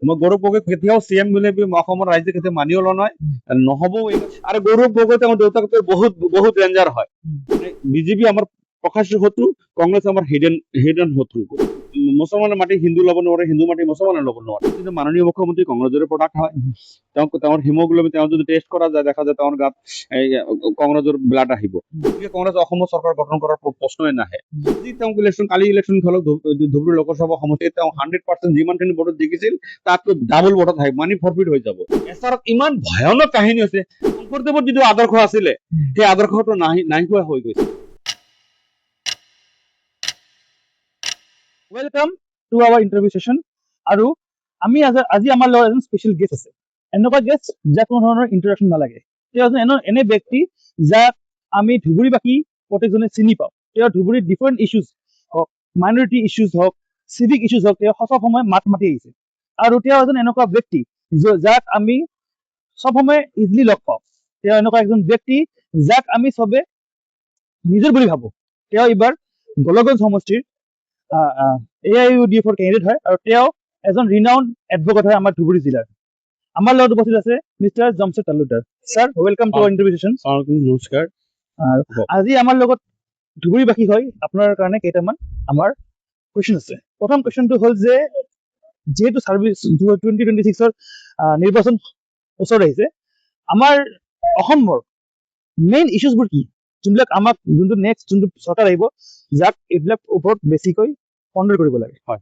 মই গৌৰৱ গগৈ কেতিয়াও চিএম বুলি অসমৰ ৰাইজে কেতিয়াও মানি লোৱা নাই, নহবও। আৰু গৌৰৱ গগৈ তেওঁৰ দেউতাকতকৈ বহুত বহুত ডেঞ্জাৰ হয়। বিজেপি আমাৰ প্ৰকাশ্য শত্ৰু, কংগ্ৰেছ আমাৰ হিডেন শত্ৰু। মুছলমানৰ মাটি হিন্দু ল'ব নোৱাৰে, হিন্দু মাটি মুছলমানে ল'ব নোৱাৰে। কিন্তু মাননীয় মুখ্যমন্ত্ৰী কংগ্ৰেছৰে প্ৰডাক্ট হয়। তেওঁৰ হিমোগ্লোবিন তেওঁ যদি টেষ্ট কৰা যায়, দেখা যায় তেওঁৰ গাত কংগ্ৰেছৰ ব্লাড আহিব। গতিকে কংগ্ৰেছ অসমৰ চৰকাৰ গঠন কৰাৰ প্ৰশ্নই নাহে। আজি তেওঁক কালি ইলেকশ্যন খেলক ধুবুৰী লোকসভা সমষ্টিত তেওঁ 100% যিমানখিনি ভোটত জিকিছিল তাতকৈ ডাবল ভোটত আহিব, মানি ফৰফিট হৈ যাব। এছাৰত ইমান ভয়ানক কাহিনী হৈছে, শংকৰদেৱৰ যিটো আদৰ্শ আছিলে সেই আদৰ্শটো নাইকিয়া হৈ গৈছে। Welcome to our interview session. আৰু আমি আজি আমাৰ লগত এজন স্পেচিয়েল গেষ্ট আছে। এনেকুৱা গেষ্ট যাক কোনো ধৰণৰ ইন্ট্ৰডাকশ্যন নালাগে। তেওঁ এনে ব্যক্তি যাক আমি ধুবুৰীবাসী প্ৰত্যেকজনে চিনি পাওঁ। তেওঁ ধুবুৰীৰ ডিফাৰেণ্ট ইছ্যুজ হওক, মাইনৰিটি ইছ্যুজ হওক, চিভিক ইছ্যুজ হওক, তেওঁ সব সময় মাত মাতি আহিছে। আৰু তেওঁ এজন এনেকুৱা ব্যক্তি যাক আমি সব সময় ইজিলি লগ পাওঁ। তেওঁ এনেকুৱা একজন ব্যক্তি যাক আমি সবে নিজৰ বুলি ভাবো। তেওঁ এইবাৰ গোলগঞ্জ সমষ্টিৰ AIUDF কেণ্ডিডেট হয় আৰু তেওঁ এজন ৰিনাউন্ড এডভোকেট হয় আমাৰ ধুবুৰী জিলাৰ। আমাৰ লগত উপস্থিত আছে mister Jamshed Talukdar. Sir, welcome to our interview session. নমস্কাৰ। আজি আমাৰ লগত ধুবুৰীবাসী হয় আপোনাৰ কাৰণে কেইটামান আমাৰ কুৱেশ্যন আছে। প্ৰথম কুৱেশ্যনটো হ'ল যে যেহেতু সাৰ্ভিস 2026 নিৰ্বাচন ওচৰত আহিছে, আমাৰ অসমৰ মেইন ইছ্যুজবোৰ কি, যোনবিলাক আমাক যোনটো নেক্সট যোনটো চৰকাৰ আহিব যাক এইবিলাক ওপৰত বেছিকৈ পণ্ডৰ কৰিব লাগে? হয়,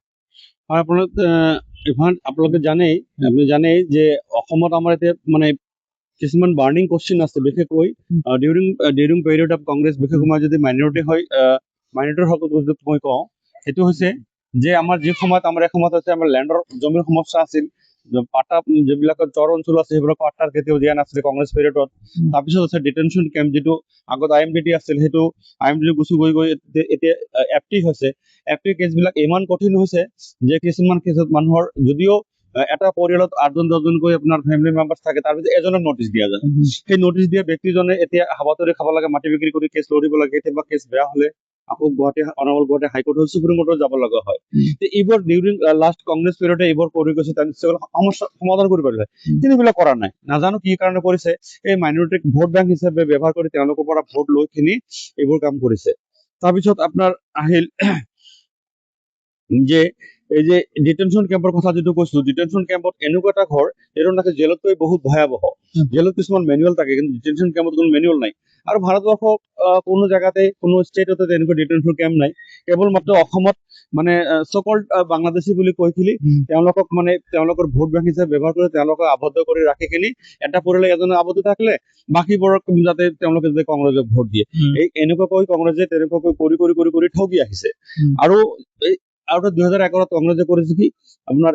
আপোনালোকে জানেই যে অসমত আমাৰ এতিয়া মানে কিছুমান বাৰ্নিং কোৱেশ্চন আছে, বিশেষকৈ ডিউৰিং পিৰিয়ড অফ কংগ্ৰেছ, বিশেষকৈ মই যদি মাইনৰিটিৰ হকত মই কওঁ, সেইটো হৈছে যে আমাৰ যি সময়ত আমাৰ এসময়ত আছে আমাৰ লেণ্ডৰ জমিৰ সমস্যা আছিল, পাট্টা যিবিলাকৰ চৰ অঞ্চল আছে সেইবিলাক পাট্টাৰ কেতিয়াও দিয়া নাছিলে কংগ্ৰেছ পিৰিয়ডত। তাৰপিছত আছে ডিটেনশ্যন কেম্প, যিটো আগত IMDT আছিল, সেইটো IMDT গুচি গৈ এতিয়া FT হৈছে। FT কেছবিলাক ইমান কঠিন হৈছে যে কিছুমান কেছত মানুহৰ যদিও এটা পৰিয়ালত 8জন 10জনকৈ আপোনাৰ ফেমিলি মেম্বাৰ্ছ থাকে, তাৰ পিছত এজনক নটিচ দিয়া যায়। সেই নটিচ দিয়া ব্যক্তিজনে এতিয়া হাবাথুৰি খাব লাগে, মাটি বিক্ৰী কৰি কেছ লৰিব লাগে। কেতিয়াবা কেছ বেয়া হলে আকৌ অনামল গুৱাহাটী হাইকোৰ্ট সুপ্ৰিম কোৰ্টত যাব লগা হয়। এইবোৰ ডিউৰিং লাষ্ট কংগ্ৰেছ পিৰিয়ডে এইবোৰ কৰি গৈছে, সমস্যা সমাধান কৰিব পাৰিলে, কিন্তু এইবিলাক কৰা নাই। নাজানো কি কাৰণে কৰিছে। এই মাইনৰিটিক ভোট বেংক হিচাপে ব্যৱহাৰ কৰি তেওঁলোকৰ পৰা ভোট লৈ কিনি এইবোৰ কাম কৰিছে। তাৰপিছত আপোনাৰ আহিল যে এই যে ডিটেনশ্যন কেম্পৰ কথা যিটো কৈছো, ডিটেনশ্যন কেম্পত এনেকুৱা এটা ঘৰ এইটো নাকি জেলতকৈ বহুত ভয়াৱহ। জেলত কিছুমান মেনুৱেল থাকে, কিন্তু ডিটেনশ্যন কেম্পত কোনো মেনুৱেল নাই। আৰু ভাৰতবৰ্ষ কোনো জেগাতে কোনো ষ্টেটতে তেনেকুৱা ডিটেনশ্যন কেম্প নাই। কেৱল মাত্ৰ অসমত মানে সকল্ড বাংলাদেশী বুলি কৈ কিনি তেওঁলোকক মানে তেওঁলোকৰ ভোট বেংক হিচাপে ব্যৱহাৰ কৰি তেওঁলোকক আবদ্ধ কৰি ৰাখি কিনি এটা পৰিয়ালে এজনে আবদ্ধ থাকিলে বাকীবোৰক যাতে তেওঁলোকে যাতে কংগ্ৰেছক ভোট দিয়ে, এই এনেকুৱাকৈ কংগ্ৰেছে তেনেকুৱাকৈ কৰি ঠগি আহিছে। আৰু 2011 কংগ্ৰেছে কৰিছে কি আপোনাৰ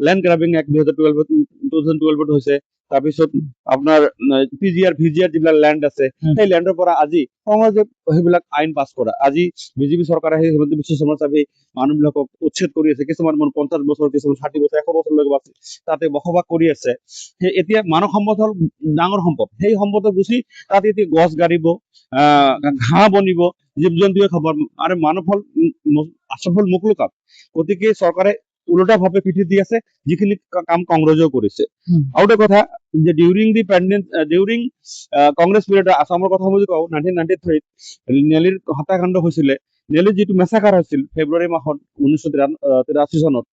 ল্যান্ড গ্ৰাবিং এক্ট 2012 হৈছে। তাৰপিছত আপোনাৰ PGR যিবিলাক ল্যান্ড আছে, সেই ল্যান্ডৰ পৰা আজি কংগ্ৰেছে সেইবিলাক আইন পাছ কৰা। আজি বিজেপি চৰকাৰে সেই হিমন্ত বিশ্ব শৰ্মা চাপি মানুহবিলাকক উচ্ছেদ কৰি আছে। কিছুমান 50 বছৰ, কিছুমান 60 বছৰ, 100 বছৰলৈকে আছে তাতে বসবাস কৰি আছে। সেই এতিয়া মানৱ সম্পদ হ'ল ডাঙৰ সম্পদ। সেই সম্পদক গুচি তাতে এতিয়া গছ গাড়িব, ঘাঁহ বনিব, জীৱ জন্তুৱে খাব, আৰু মানৱ হ'ল আচল মুকলুকাত। গতিকে চৰকাৰে উল্টা ভাৱে পিঠি দি আছে, যিখিনি কাম কংগ্ৰেছেও কৰিছে। আৰু এটা কথা যে ডিউৰিং কংগ্ৰেছ পিৰিয়ড আসামৰ কথা যদি কওঁ, 1993 নেলিৰ হত্যাকাণ্ড হৈছিলে। নেলিৰ যিটো মেছাকাৰ হৈছিল ফেব্ৰুৱাৰী মাহত 1983 চনত,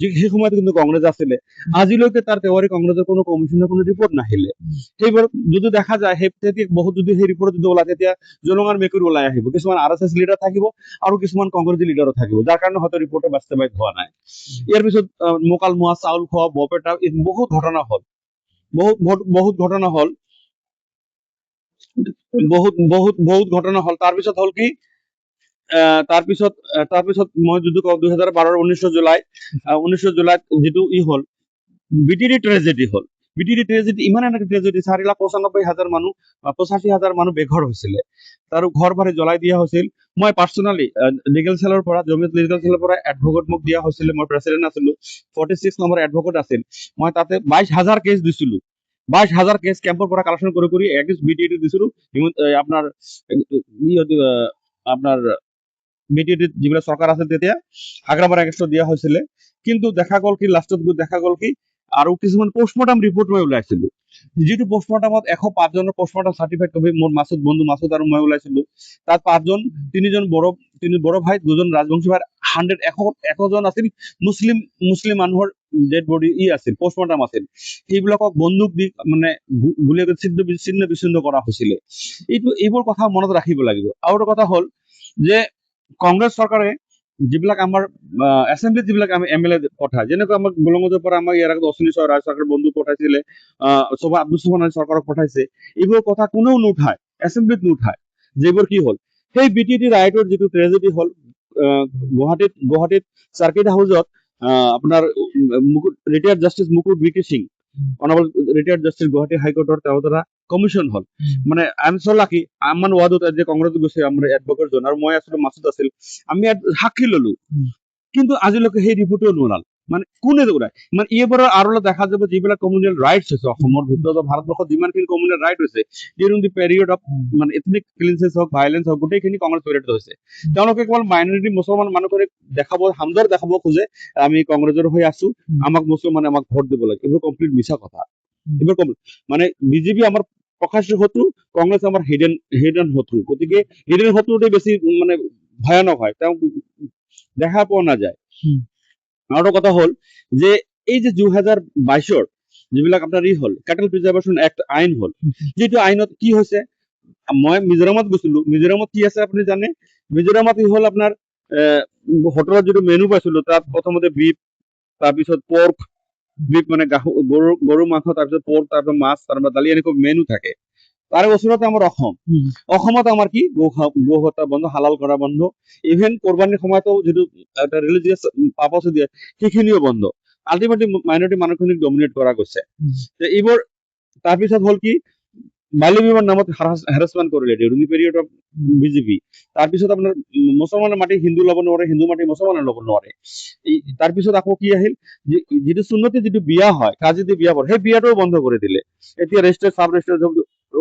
সেই সময়ত কিন্তু কংগ্ৰেছ আছিলে। আজিলৈকে তাৰ তেওৱাৰী কংগ্ৰেছৰ কোনো কমিশনৰ কোনো ৰিপৰ্ট নাহিলে। সেইবোৰ যদি দেখা যায়, তেতিয়া বহুত যদি সেই ৰিপৰ্ট যদি ওলাই, তেতিয়া জলঙাৰ মেকুৰী ওলাই আহিব। কিছুমান RSS লিডাৰ থাকিব আৰু কিছুমান কংগ্ৰেছী লিডাৰো থাকিব, যাৰ কাৰণে হয়তো ৰিপৰ্টে বাস্তৱায়িত হোৱা নাই। ইয়াৰ পিছত মোকাল মোৱা, চাউল খোৱা, বৰপেটা, বহুত ঘটনা হ'ল, বহুত ঘটনা হ'ল, বহুত ঘটনা হ'ল। তাৰপিছত হ'ল কি, তাৰপিছত মই যদি কওঁ 2012 19 জুলাইত যিটো হ'ল BTD ট্ৰেজেডি হ'ল। BTD ট্ৰেজেডি ইমান এটা ট্ৰেজেডি, 4,95,000 মানুহ, 85,000 মানুহ বেঘৰ হৈছিলে। তাৰো ঘৰ বাৰী জ্বলাই দিয়া হৈছিল। মই পাৰ্চনেলি লিগেল চেলৰ পৰা, জমিয়ত লিগেল চেলৰ পৰা এডভোকেট মোক দিয়া হৈছিলে। মই প্ৰেচিডেন্ট আছিলো, 46 নম্বৰ এডভোকেট আছিল। মই তাতে 22,000 কেছ দিছিলো। 22,000 কেছ কেম্পৰ পৰা কালেকশ্যন কৰি এগেইনষ্ট BTD দিছিলো। আপোনাৰ BTT যিবিলাক চৰকাৰ আছিল তেতিয়া আগ্ৰাবাৰ এগেইনষ্টত দিয়া হৈছিলে কিন্তু দেখা গ'ল কি লাষ্টত গৈ দেখা গ'ল কি আৰু কিছুমান পোষ্টমৰ্টম ৰিপৰ্ট মই ওলাইছিলো যিটো পোষ্টমৰ্টমত 105 জনৰ পোষ্টমৰ্টম চাৰ্টিফাইড কপি মোৰ বন্ধু মাছুদ আৰু মই ওলাইছিলো তাত 5জন তিনি বড়ো ভাই 2জন ৰাজবংশী ভাই 100 জন আছিল মুছলিম মানুহৰ ডেড বডি আছিল পোষ্টমৰ্টম আছিল সেইবিলাকক বন্দুক দি মানে গুলীয়াকৈ ছিন্ন বিচ্ছিন্ন কৰা হৈছিলে এইবোৰ কথা মনত ৰাখিব লাগিব আৰু এটা কথা হ'ল যে কংগ্ৰেছ চৰকাৰে যিবিলাক আমাৰ এছেম্বলিত যিবিলাক আমি MLA পঠায় যেনেকৈ আমাক গোলঙজৰ পৰা আমাক ইয়াৰ আগত অশ্বিনী ৰাজ চৰকাৰৰ বন্ধু পঠাইছিলে আব্দুল সোবহান আলী চৰকাৰক পঠাইছে এইবোৰ কথা কোনেও নুঠায় এছেম্বলিত নুঠায় যিবোৰ কি হ'ল সেই BTT ৰাইটৰ যিটো ট্ৰেজেডি হ'ল গুৱাহাটীত চাৰ্কিট হাউচত আপোনাৰ retired justice Mukut VK Singh honourable retired justice Guwahati হাইকোৰ্টৰ তেওঁৰ দ্বাৰা কমিশ্যন হ'ল মানে আই এম ছ লাকি আমাৰ ৱাৰ্ডত যে কংগ্ৰেছ গৈছে আমাৰ এডভকেট জন আৰু মই আছিলো মাছুদ আছিল আমি ইয়াত সাক্ষী ললো কিন্তু আজিলৈকে সেই ৰিপৰ্টটো নোলাল মানে কোনে ওলাই মানে এইবাৰৰ আৰু দেখা যাব যিবিলাক কমিউনেল ৰাইটছ হৈছে অসমৰ ভিতৰত ভাৰতবৰ্ষত যিমানখিনি কমিউনেল ৰাইট হৈছে ডিউৰিং দি পিৰিয়ড অফ মানে এথনিক ক্লিনচেছ হওক ভাইলেন্স হওক গোটেইখিনি কংগ্ৰেছ পিৰিয়ডত হৈছে তেওঁলোকে কেৱল মাইনৰিটি মুছলমান মানুহখিনিক হামদৰ দেখাব খোজে আমি কংগ্ৰেছৰ হৈ আছো আমাক মুছলমানে আমাক ভোট দিব লাগে এইবোৰ কমপ্লিট মিছা কথা এইবোৰ মানে বিজেপি আমাৰ প্ৰকাশ্য শত্ৰু কংগ্ৰেছ আমাৰ হিডেন শত্ৰু গতিকে হিডেন শত্ৰুটোৱে বেছি মানে ভয়ানক হয় তেওঁ দেখা পোৱা নাযায় আৰু কথা হ'ল যে এই যে 2022 যিবিলাক আপোনাৰ হ'ল কেটেল প্ৰিজাৰ্ভেশ্যন এক্ট আইন হ'ল যিটো আইনত কি হৈছে মই মিজোৰামত গৈছিলো মিজোৰামত কি আছে আপুনি জানে মিজোৰামত হ'ল আপোনাৰ হোটেলত যিটো মেনু পাইছিলো তাত প্ৰথমতে বিফ তাৰপিছত পৰ্ক বিফ মানে গৰু মাংস তাৰপিছত পৰ্ক তাৰপিছত মাছ তাৰপিছত দালি এনেকৈ মেনু থাকে তাৰে ওচৰতে আমাৰ অসমত আমাৰ কি গো হত্যা বন্ধ হালাল কৰা বন্ধ ইভেন কোৰবানিৰ সময়তো যিটো এটা ৰিলিজিয়াছ পাৰপাছ দিয়ে সেইখিনিও বন্ধ আল্টিমেটলি মাইনৰিটি মানুহখিনিক ডমিনেট কৰা গৈছে এইবোৰ তাৰপিছত হ'ল কি বাল্য বিবাহৰ নামত হেৰাসমেণ্ট কৰিলে during the period of BJP তাৰপিছত আপোনাৰ মুছলমানৰ মাটি হিন্দু ল'ব নোৱাৰে হিন্দু মাটি মুছলমানে ল'ব নোৱাৰে তাৰপিছত আকৌ কি আহিল যিটো সুন্নতি যিটো বিয়া হয় কাজি দি বিয়া কৰে সেই বিয়াটোও বন্ধ কৰি দিলে এতিয়া ৰেজিষ্টাৰ চাব ৰেজিষ্টাৰ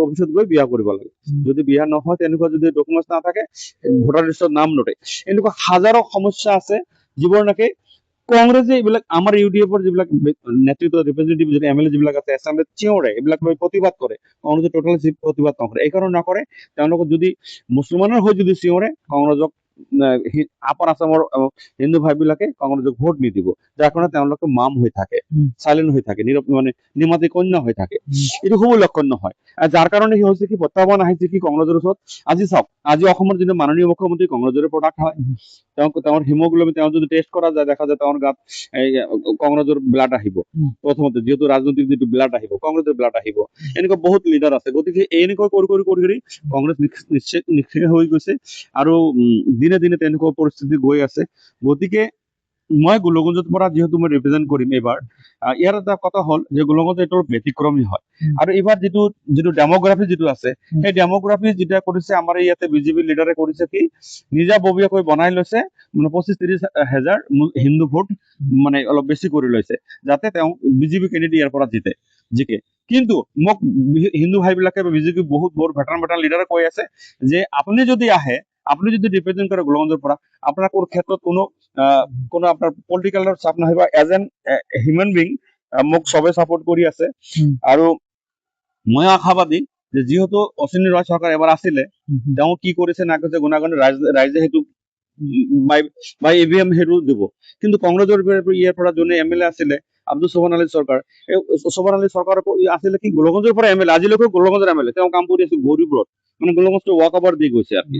অফিচত গৈ বিয়া কৰিব লাগে যদি বিয়া নহয় তেনেকুৱা যদি ডকুমেণ্টছ নাথাকে ভোটাৰ লিষ্টত নাম নোটে এনেকুৱা হাজাৰো সমস্যা আছে যিবোৰ নাকি কংগ্ৰেছে এইবিলাক আমাৰ UDFৰ যিবিলাক নেতৃত্ব ৰিপ্ৰেজেন্টেটিভ যিটো MLA যিবিলাক আছে এছেম্বলিত চিঞৰে এইবিলাক লৈ প্ৰতিবাদ কৰে কংগ্ৰেছে টোটেলি প্ৰতিবাদ নকৰে এই কাৰণে নকৰে তেওঁলোকক যদি মুছলমানৰ হৈ যদি চিঞৰে কংগ্ৰেছক আপাৰ আছামৰ হিন্দু ভাইবিলাকে কংগ্ৰেছক ভোট নিদিব যাৰ কাৰণে তেওঁলোকে মাম হৈ থাকে চাইলেণ্ট হৈ থাকে মানে নিমাতী কন্যা হৈ থাকে এইটো খুব লক্ষণ নহয় যাৰ কাৰণে কি হৈছে কি প্ৰত্যাহ্বান আহিছে কি কংগ্ৰেছৰ ওচৰত আজি চাওক আজি অসমৰ যিটো মাননীয় মুখ্যমন্ত্ৰী কংগ্ৰেছৰে প্ৰডাক্ট হয় তেওঁৰ হিমোগ্লোবিন তেওঁ যদি টেষ্ট কৰা যায় দেখা যায় তেওঁৰ গাত কংগ্ৰেছৰ ব্লাড আহিব প্ৰথমতে যিহেতু ৰাজনৈতিক যিটো ব্লাড আহিব কংগ্ৰেছৰ ব্লাড আহিব এনেকুৱা বহুত লিডাৰ আছে গতিকে এনেকৈ কৰি কংগ্ৰেছ নিশ্চিত হৈ গৈছে আৰু দিনে দিনে তেনেকুৱা পৰিস্থিতি গৈ আছে গতিকে মই গোলগঞ্জৰ পৰা যিহেতু মই ৰিপ্ৰেজেন্ট কৰিম এইবাৰ ইয়াৰ এটা কথা হ'ল যে গোলগঞ্জ এইটো ব্যতিক্ৰমী হয় আৰু এইবাৰ যিটো ডেমোগ্ৰাফি যিটো আছে সেই ডেমোগ্ৰাফি যেতিয়া কৰিছে আমাৰ ইয়াতে বিজেপি লিডাৰে কৰিছে কি নিজাববীয়াকৈ বনাই লৈছে মানে 25-30 হাজাৰ হিন্দু ভোট মানে অলপ বেছি কৰি লৈছে যাতে তেওঁ বিজেপি কেণ্ডিডেট ইয়াৰ পৰা জিকে কিন্তু মোক হিন্দু ভাইবিলাকে বিজেপি বহুত ভেটাৰান লিডাৰে কৈ আছে যে আপুনি যদি আহে আপুনি যদি ৰিপ্ৰেজেন্ট কৰে গোলগঞ্জৰ পৰা আপোনাৰ ক্ষেত্ৰত কোনো আপোনাৰ পলিটিকেলৰ চাপ নাহিব এজ এন হিউমেন বিং মোক চবে চাপোৰ্ট কৰি আছে আৰু মই আশাবাদী যে যিহেতু অশ্বিনী ৰয় চৰকাৰ এবাৰ আছিলে তেওঁ কি কৰিছে না কৰিছে গুণাগুণে ৰাইজে সেইটো বাই EVM সেইটো দিব কিন্তু কংগ্ৰেছৰ ইয়াৰ পৰা যোনে MLA আছিলে আব্দুল সোবহান আলী চৰকাৰ এই সোবহান আলী চৰকাৰ আছিলে কি গোলগঞ্জৰ পৰা MLA আজিলৈকে গোলগঞ্জৰ MLA তেওঁ কাম কৰি আছে গৌৰীপুৰত মানে গোলগঞ্জটো ৱাক অভাৰ দি গৈছে আৰু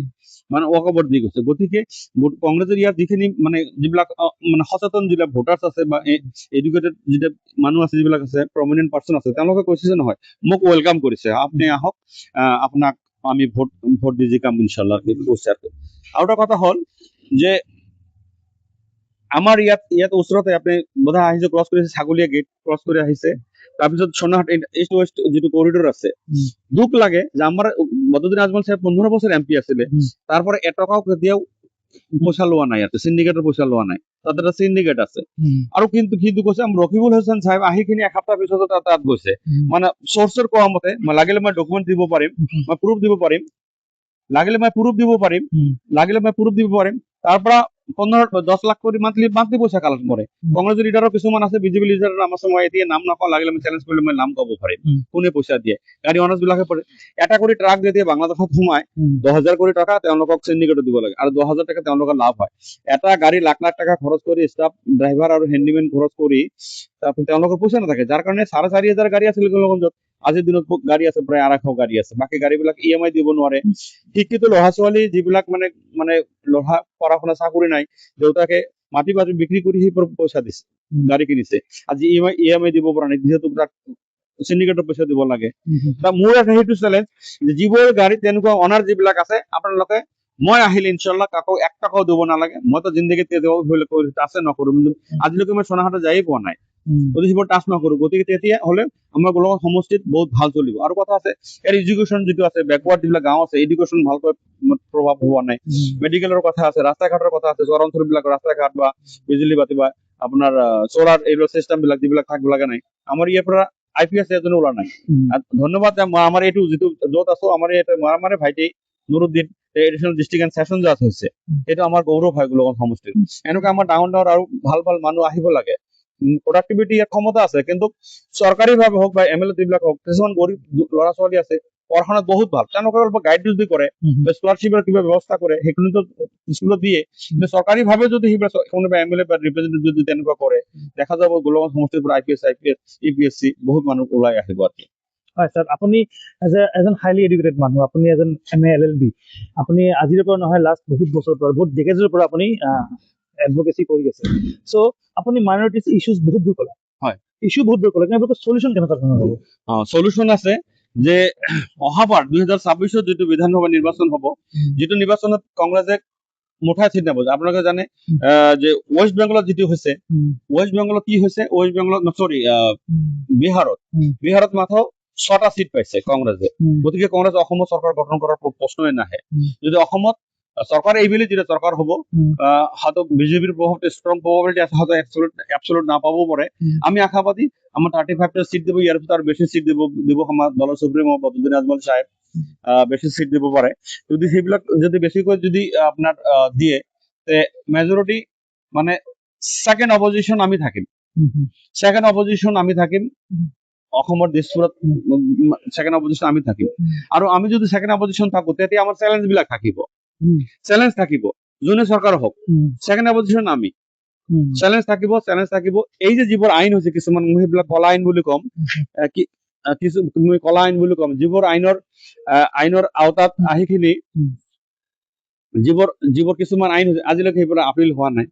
মানে ৱাক অভাৰ দি গৈছে গতিকে কংগ্ৰেছৰ ইয়াত যিখিনি মানে যিবিলাক মানে সচেতন যিবিলাক ভোটাৰ্ছ আছে বা এডুকেটেড যিবিলাক মানুহ আছে যিবিলাক আছে প্ৰমিনেণ্ট পাৰ্চন আছে তেওঁলোকে কৈছে যে নহয় মোক ৱেলকাম কৰিছে আপুনি আহক আপোনাক আমি ভোট দি জিকাম ইনশাল্লাহ কৈছে আৰু এটা কথা হ'ল যে আমাৰ ইয়াত ওচৰতে আপুনি বোধহয় আহিছে ক্ৰছ কৰিছে ছাগলীয়া গেট ক্ৰছ কৰি আহিছে তাৰপিছত সোনাহাট ইষ্ট ৱেষ্ট যিটো কৰিডৰ আছে দুখ লাগে যে আমাৰ বদৰুদ্দিন আজমল সাহেব 15 বছৰ MP আছিলে তাৰপৰা এটকাও কেতিয়াও পইচা লোৱা নাই ইয়াতে সিন্ডিকেটৰ পইচা লোৱা নাই তাতে এটা সিন্ডিকেট আছে আৰু কিন্তু কৈছে ৰকিবুল হাছান সাহেব আহিখিনি এসপ্তাহ পিছত তাত গৈছে মানে চৰ্চৰ কোৱা মতে লাগিলে মই ডকুমেণ্ট দিব পাৰিম মই প্ৰুফ দিব পাৰিম লাগিলে মই প্ৰুফ দিব পাৰিম তাৰ পৰা 15-10 লাখ কৰি মান্থলি পইচা কালেক্ট কৰে। কংগ্ৰেছ লিডাৰৰ কিছুমান আছে, বিজেপি লিডাৰৰ নাম আছে, মই এতিয়া নাম নকওঁ, লাগিলে আমি চেলেঞ্জ কৰিলে মই নাম ক'ব পাৰিম কোনে পইচা দিয়ে। গাড়ী অনাৰ্ছ বিলাকে পৰে, এটা কৰি ট্ৰাক যেতিয়া বাংলাদেশত সোমায় 10,000 কোটি টকা তেওঁলোকক চিণ্ডিকেটত দিব লাগে আৰু 10,000 টকা তেওঁলোকৰ লাভ হয়। এটা গাড়ী লাখ লাখ টকা খৰচ কৰি ষ্টাফ ড্ৰাইভাৰ আৰু হেণ্ডিমেন খৰচ কৰি তেওঁলোকৰ পইচা নাথাকে, যাৰ কাৰণে 4,500 গাড়ী আছিল গোলগঞ্জত, আজিৰ দিনত গাড়ী আছে প্ৰায় 250 গাড়ী আছে। বাকী গাড়ী বিলাক EMI দিব নোৱাৰে। শিক্ষিত ল'ৰা ছোৱালী যিবিলাক মানে ল'ৰা পঢ়া শুনা চাকৰি নাই, দেউতাকে মাটি বাটি বিক্ৰী কৰি সেই পইচা দিছে, গাড়ী কিনিছে, আজি EMI দিব পৰা নাই, যিহেতু চিণ্ডিকেটৰ পইচা দিব লাগে। মোৰ এটা সেইটো চেলেঞ্জ যে যিবোৰ গাড়ী তেনেকুৱা অনাৰ যিবিলাক আছে, আপোনালোকে মই আহিলে ইনশাল্লাহ কাকো 1 টকাও দিব নালাগে। মইতো জিন্দগীত টাচে নকৰো, কিন্তু আজিলৈকে মই সোনাহাটে যায়ে পোৱা নাই, যদি সেইবোৰ টাচ নকৰো। গতিকে তেতিয়া হলে আমাৰ গোলগঞ্জ সমষ্টিত বহুত ভাল চলিব। আৰু কথা আছে, ইয়াৰ এডুকেশ্যন যিটো আছে, বেকৱাৰ্ড যিবিলাক গাঁও আছে, এডুকেশ্যন ভালকৈ প্ৰভাৱ হোৱা নাই। মেডিকেলৰ কথা আছে, ৰাস্তা ঘাটৰ কথা আছে, চৰ অঞ্চল বিলাক ৰাস্তা ঘাট বা বিজুলী বাতি বা আপোনাৰ চলাৰ এইবিলাক চিষ্টেম বিলাক যিবিলাক থাকিব লগা নাই, আমাৰ ইয়াৰ পৰা IPS এজনো ওলোৱা নাই। ধন্যবাদ আমাৰ এইটো যিটো য'ত আছো, আমাৰ ইয়াতে আমাৰ ভাইটি নুৰুদ্দিন এডিশ্যনেল ডিষ্ট্ৰিক্ট এণ্ড সেচন জাজ হৈছে, এইটো আমাৰ গৌৰৱ হয় গোলগঞ্জ সমষ্টিৰ। এনেকুৱা আমাৰ ডাঙৰ ডাঙৰ আৰু ভাল ভাল মানুহ আহিব লাগে। প্ৰডাক্টিভিটি ইয়াত ক্ষমতা আছে, কিন্তু চৰকাৰী ভাৱে হওক বা MLA যিবিলাক হওক, কিছুমান গৰীব ল'ৰা ছোৱালী আছে, পঢ়া শুনাত বহুত ভাল, তেওঁলোকে অলপ গাইড যদি কৰে, স্কলাৰশ্বিপৰ কিবা ব্যৱস্থা কৰে, সেইখিনিতো স্কুলত দিয়ে, কিন্তু চৰকাৰী ভাৱে যদি সেইবিলাক কোনোবা MLA বা ৰিপ্ৰেজেন্টেটিভ যদি তেনেকুৱা কৰে, দেখা যাব গোলগঞ্জ সমষ্টিৰ পৰা IPS, EPSC বহুত মানুহ ওলাই আহিব আৰু কি। হয় স্যাৰ, আপুনি এজন হাইলি এডুকেটেড মানুহ, আপুনি এজন MA LLB, আপুনি আজিৰ পৰা নহয় লাষ্ট বহুত বছৰৰ পৰা, বহুত ডেকেজৰ পৰা আপুনি এডভোকেচি কৰি আছে। চ' আপুনি মাইনৰিটিজ ইছ্যুজ বহুত দূৰ ক'লে, হয়, ইছ্যু বহুত দূৰ ক'লে, কিন্তু সলিউশ্যন কেনেকুৱা ধৰণৰ হ'ব? সলিউশ্যন আছে যে অহাবাৰ 2026 যিটো বিধানসভা নিৰ্বাচন হ'ব, যিটো নিৰ্বাচনত কংগ্ৰেছে মুঠাই চিট নাপাব। আপোনালোকে জানে যে ৱেষ্ট বেংগলত যিটো হৈছে, ৱেষ্ট বেংগলত কি হৈছে, ৱেষ্ট বেংগলত বিহাৰত মাত্ৰ 6টা চিট পাইছে কংগ্ৰেছে। গতিকে কংগ্ৰেছ অসমত চৰকাৰ গঠন কৰাৰ প্ৰশ্নই নাহে। যদি অসমত চৰকাৰ এইবেলি যেতিয়া চৰকাৰ হ'ব, হয়তো বিজেপিৰ বহুত ষ্ট্ৰং প্ৰবাবিলিটি আছে, হয়তো এবছলুট নাপাবও পাৰে। আমি আশাবাদী আমাৰ 35টা চিট দিব, ইয়াৰ ভিতৰত আৰু বেছি চিট দিব আমাৰ দলৰ সুপ্ৰিমো বদৰুদ্দিন আজমল সাহেব বেছি চিট দিব পাৰে। যদি সেইবিলাক যদি বেছিকৈ যদি আপোনাৰ দিয়ে, মেজৰিটি মানে ছেকেণ্ড অপজিশ্যন আমি থাকিম, অসমৰ দিছপুৰত ছেকেণ্ড অপজিশ্যন আমি থাকিম। আৰু আমি যদি ছেকেণ্ড অপজিশ্যন থাকো, তেতিয়া আমাৰ চেলেঞ্জ বিলাক থাকিব, যোনে চৰকাৰ হওক, ছেকেণ্ড অপজিশ্যন আমি, চেলেঞ্জ থাকিব। এই যে যিবোৰ আইন হৈছে, কিছুমান সেইবিলাক কলা আইন বুলি ক'ম, যিবোৰ আইনৰ আওতাত আহি খিনি যিবোৰ কিছুমান আইন হৈছে, আজিলৈকে সেইবোৰ আপিল হোৱা নাই।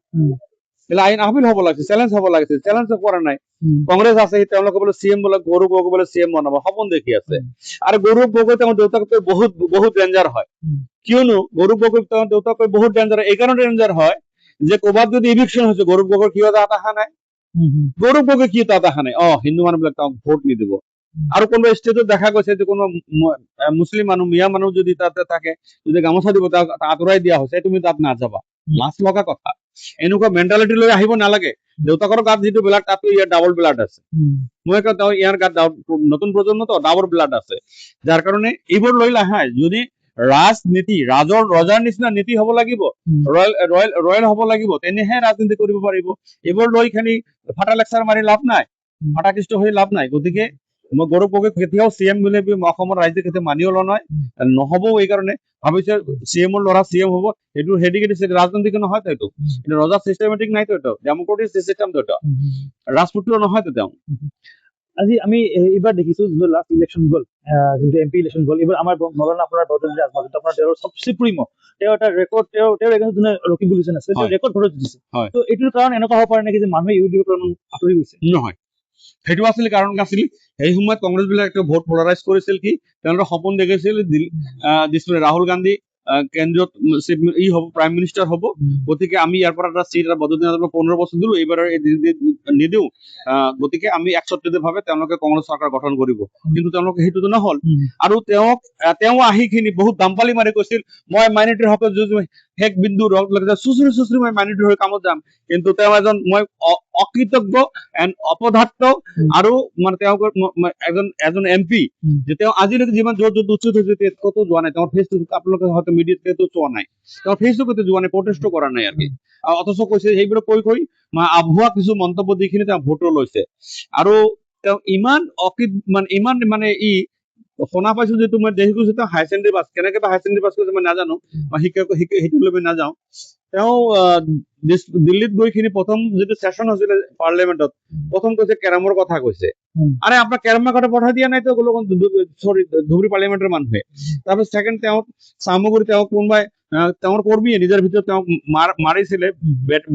আইন আপিল হ'ব লাগিছিল, চেলেঞ্জ হ'ব লাগিছিল, চেলেঞ্জ কৰা নাই। কংগ্ৰেছ আছে, তেওঁলোকে বোলে CM বোলে গৌৰৱ গগৈ বোলে CM বনাব, সপোন দেখি আছে। আৰু গৌৰৱ গগৈ তেওঁৰ দেউতাকতকৈ বহুত ডেঞ্জাৰ হয়। কিয়নো গৌৰৱ গগৈ তেওঁৰ দেউতাকতকৈ বহুত ডেঞ্জাৰ, এই কাৰণে ডেঞ্জাৰ হয় যে ক'ৰবাত যদি ইভিকশ্যন হৈছে, গৌৰৱ গগৈৰ কিয় এটা আশা নাই, হিন্দু মানুহ বিলাক তেওঁক ভোট নিদিব। আৰু কোনোবা ষ্টেটত দেখা গৈছে যে কোনোবা মুছলিম মানুহ, মিয়া মানুহ যদি তাতে থাকে, যদি গামোচা দিব, তাক আঁতৰাই দিয়া হৈছে, তুমি তাত নাযাবা। লাজ লগা কথা। এনেকুৱা মেণ্টেলিটি লৈ আহিব নালাগে। দেউতাকৰ গাত যিটো ব্লাড, তাতো ইয়াৰ ডাবল ব্লাড আছে। মই কওঁ ইয়াৰ গাত নতুন প্ৰজন্মতো ডাবল ব্লাড আছে, যাৰ কাৰণে এইবোৰ লৈ নাহায়। যদি ৰাজনীতি ৰজাৰ নিচিনা নীতি হ'ব লাগিব, ৰয়েল হ'ব লাগিব, তেনেহে ৰাজনীতি কৰিব পাৰিব। এইবোৰ লৈ খালি ফাটা লেকচাৰ মাৰি লাভ নাই, ফাটাকৃষ্ট হৈ লাভ নাই। গতিকে মই গৌৰৱ গগৈ কেতিয়াও CM বুলি অসমৰ ৰাইজে কেতিয়াও মানিও লোৱা নাই, নহ'বও। এই কাৰণে ভাবিছে CM ৰ ল'ৰা CM হ'ব, সেইটো ৰাজনৈতিক নহয়তো, এইটো ৰজা চিষ্টেমেটিক নাইতো, এইটো ডেমক্ৰেটিক চিষ্টেমটো, ৰাজপুত্ৰ নহয়তো তেওঁ। আজি আমি এইবাৰ দেখিছো যিটো লাষ্ট ইলেকশ্যন গ'ল, যোনটো MP ইলেকশ্যন গ'ল, এইবাৰ আমাৰ মৌলানা আপোনাৰ বদৰুদ্দিন আজমল, আপোনাৰ তেওঁৰ চুপ্ৰিমো, তেওঁ এটা ৰেকৰ্ড, তেওঁৰ এজন যোনে ৰকিব উলিয়ান আছে, তেওঁ ৰেকৰ্ড ভোট জিতিছে। তো এইটোৰ কাৰণ এনেকুৱা হ'ব পাৰে নেকি যে মানুহে UDP পৰা আঁতৰি গৈছে? নহয়, সেইটো আছিল কাৰণ নাছিল। সেই সময়ত কংগ্ৰেছ বিলাক ভোট পলাৰাইজ কৰিছিল, কি তেওঁলোকে সপোন দেখিছিল ৰাহুল গান্ধী কেন্দ্ৰীয় হ'ব, প্ৰাইম মিনিষ্টাৰ হ'ব। গতিকে আমি ইয়াৰ পৰা এটা চিট বদৰুদ্দিন আজমলক 15 বছৰ দিলো, এইবাৰ নিদিওঁ। গতিকে আমি একচত্ৰিত ভাৱে তেওঁলোকে কংগ্ৰেছ চৰকাৰ গঠন কৰিব, কিন্তু তেওঁলোকে সেইটোতো নহল। আৰু তেওঁ আহি খিনি বহুত দাম্পালি মাৰি কৈছিল, মই মাইনৰিটিৰ হকত যুঁজ শেষ বিন্দু ৰং লাগিছে চুচুৰি মই মানিটো হৈ কামত যাম, কিন্তু তেওঁ এজন মই অকৃতজ্ঞ এণ্ড অপদাৰ্থ আৰু মানে তেওঁ এজন MP, যে তেওঁ আজিলৈকে যিমান য'ত উচিত হৈছে ক'তো যোৱা নাই, তেওঁৰ ফেচবুক আপোনালোকে হয়তো মিডিয়াতো চোৱা নাই, তেওঁৰ ফেচবুকতে যোৱা নাই, প্ৰটেষ্টো কৰা নাই আৰু কি। অথচ কৈছে সেইবিলাক কৈ আভুৱা কিছু মন্তব্য দি কিনে তেওঁ ভোটো লৈছে। আৰু তেওঁ ইমান মানে শুনা পাইছো যে মই দেখি গৈছো তেওঁ হায়াৰ ছেকেণ্ডেৰী পাছ, কেনেকে বা হায়াৰ ছেকেণ্ডেৰী পাছ কৰিছে মই নাজানো, মই সেইটো লৈ নাযাওঁ। তেওঁ দিল্লীত গৈ কিনে প্ৰথম যিটো ছেছন হৈছিলে পাৰ্লিয়ামেণ্টত, প্ৰথম কৈছে কেৰামৰ কথা কৈছে। আৰে আপোনাৰ কেৰামৰ কথা পঠাই দিয়া নাইতো ধুবুৰী পাৰ্লিয়ামেণ্টৰ মানুহে। তাৰপিছত ছেকেণ্ড তেওঁ চামগুৰি তেওঁক কোনোবাই তেওঁৰ কৰ্মীয়ে নিজৰ ভিতৰত তেওঁক মাৰিছিলে,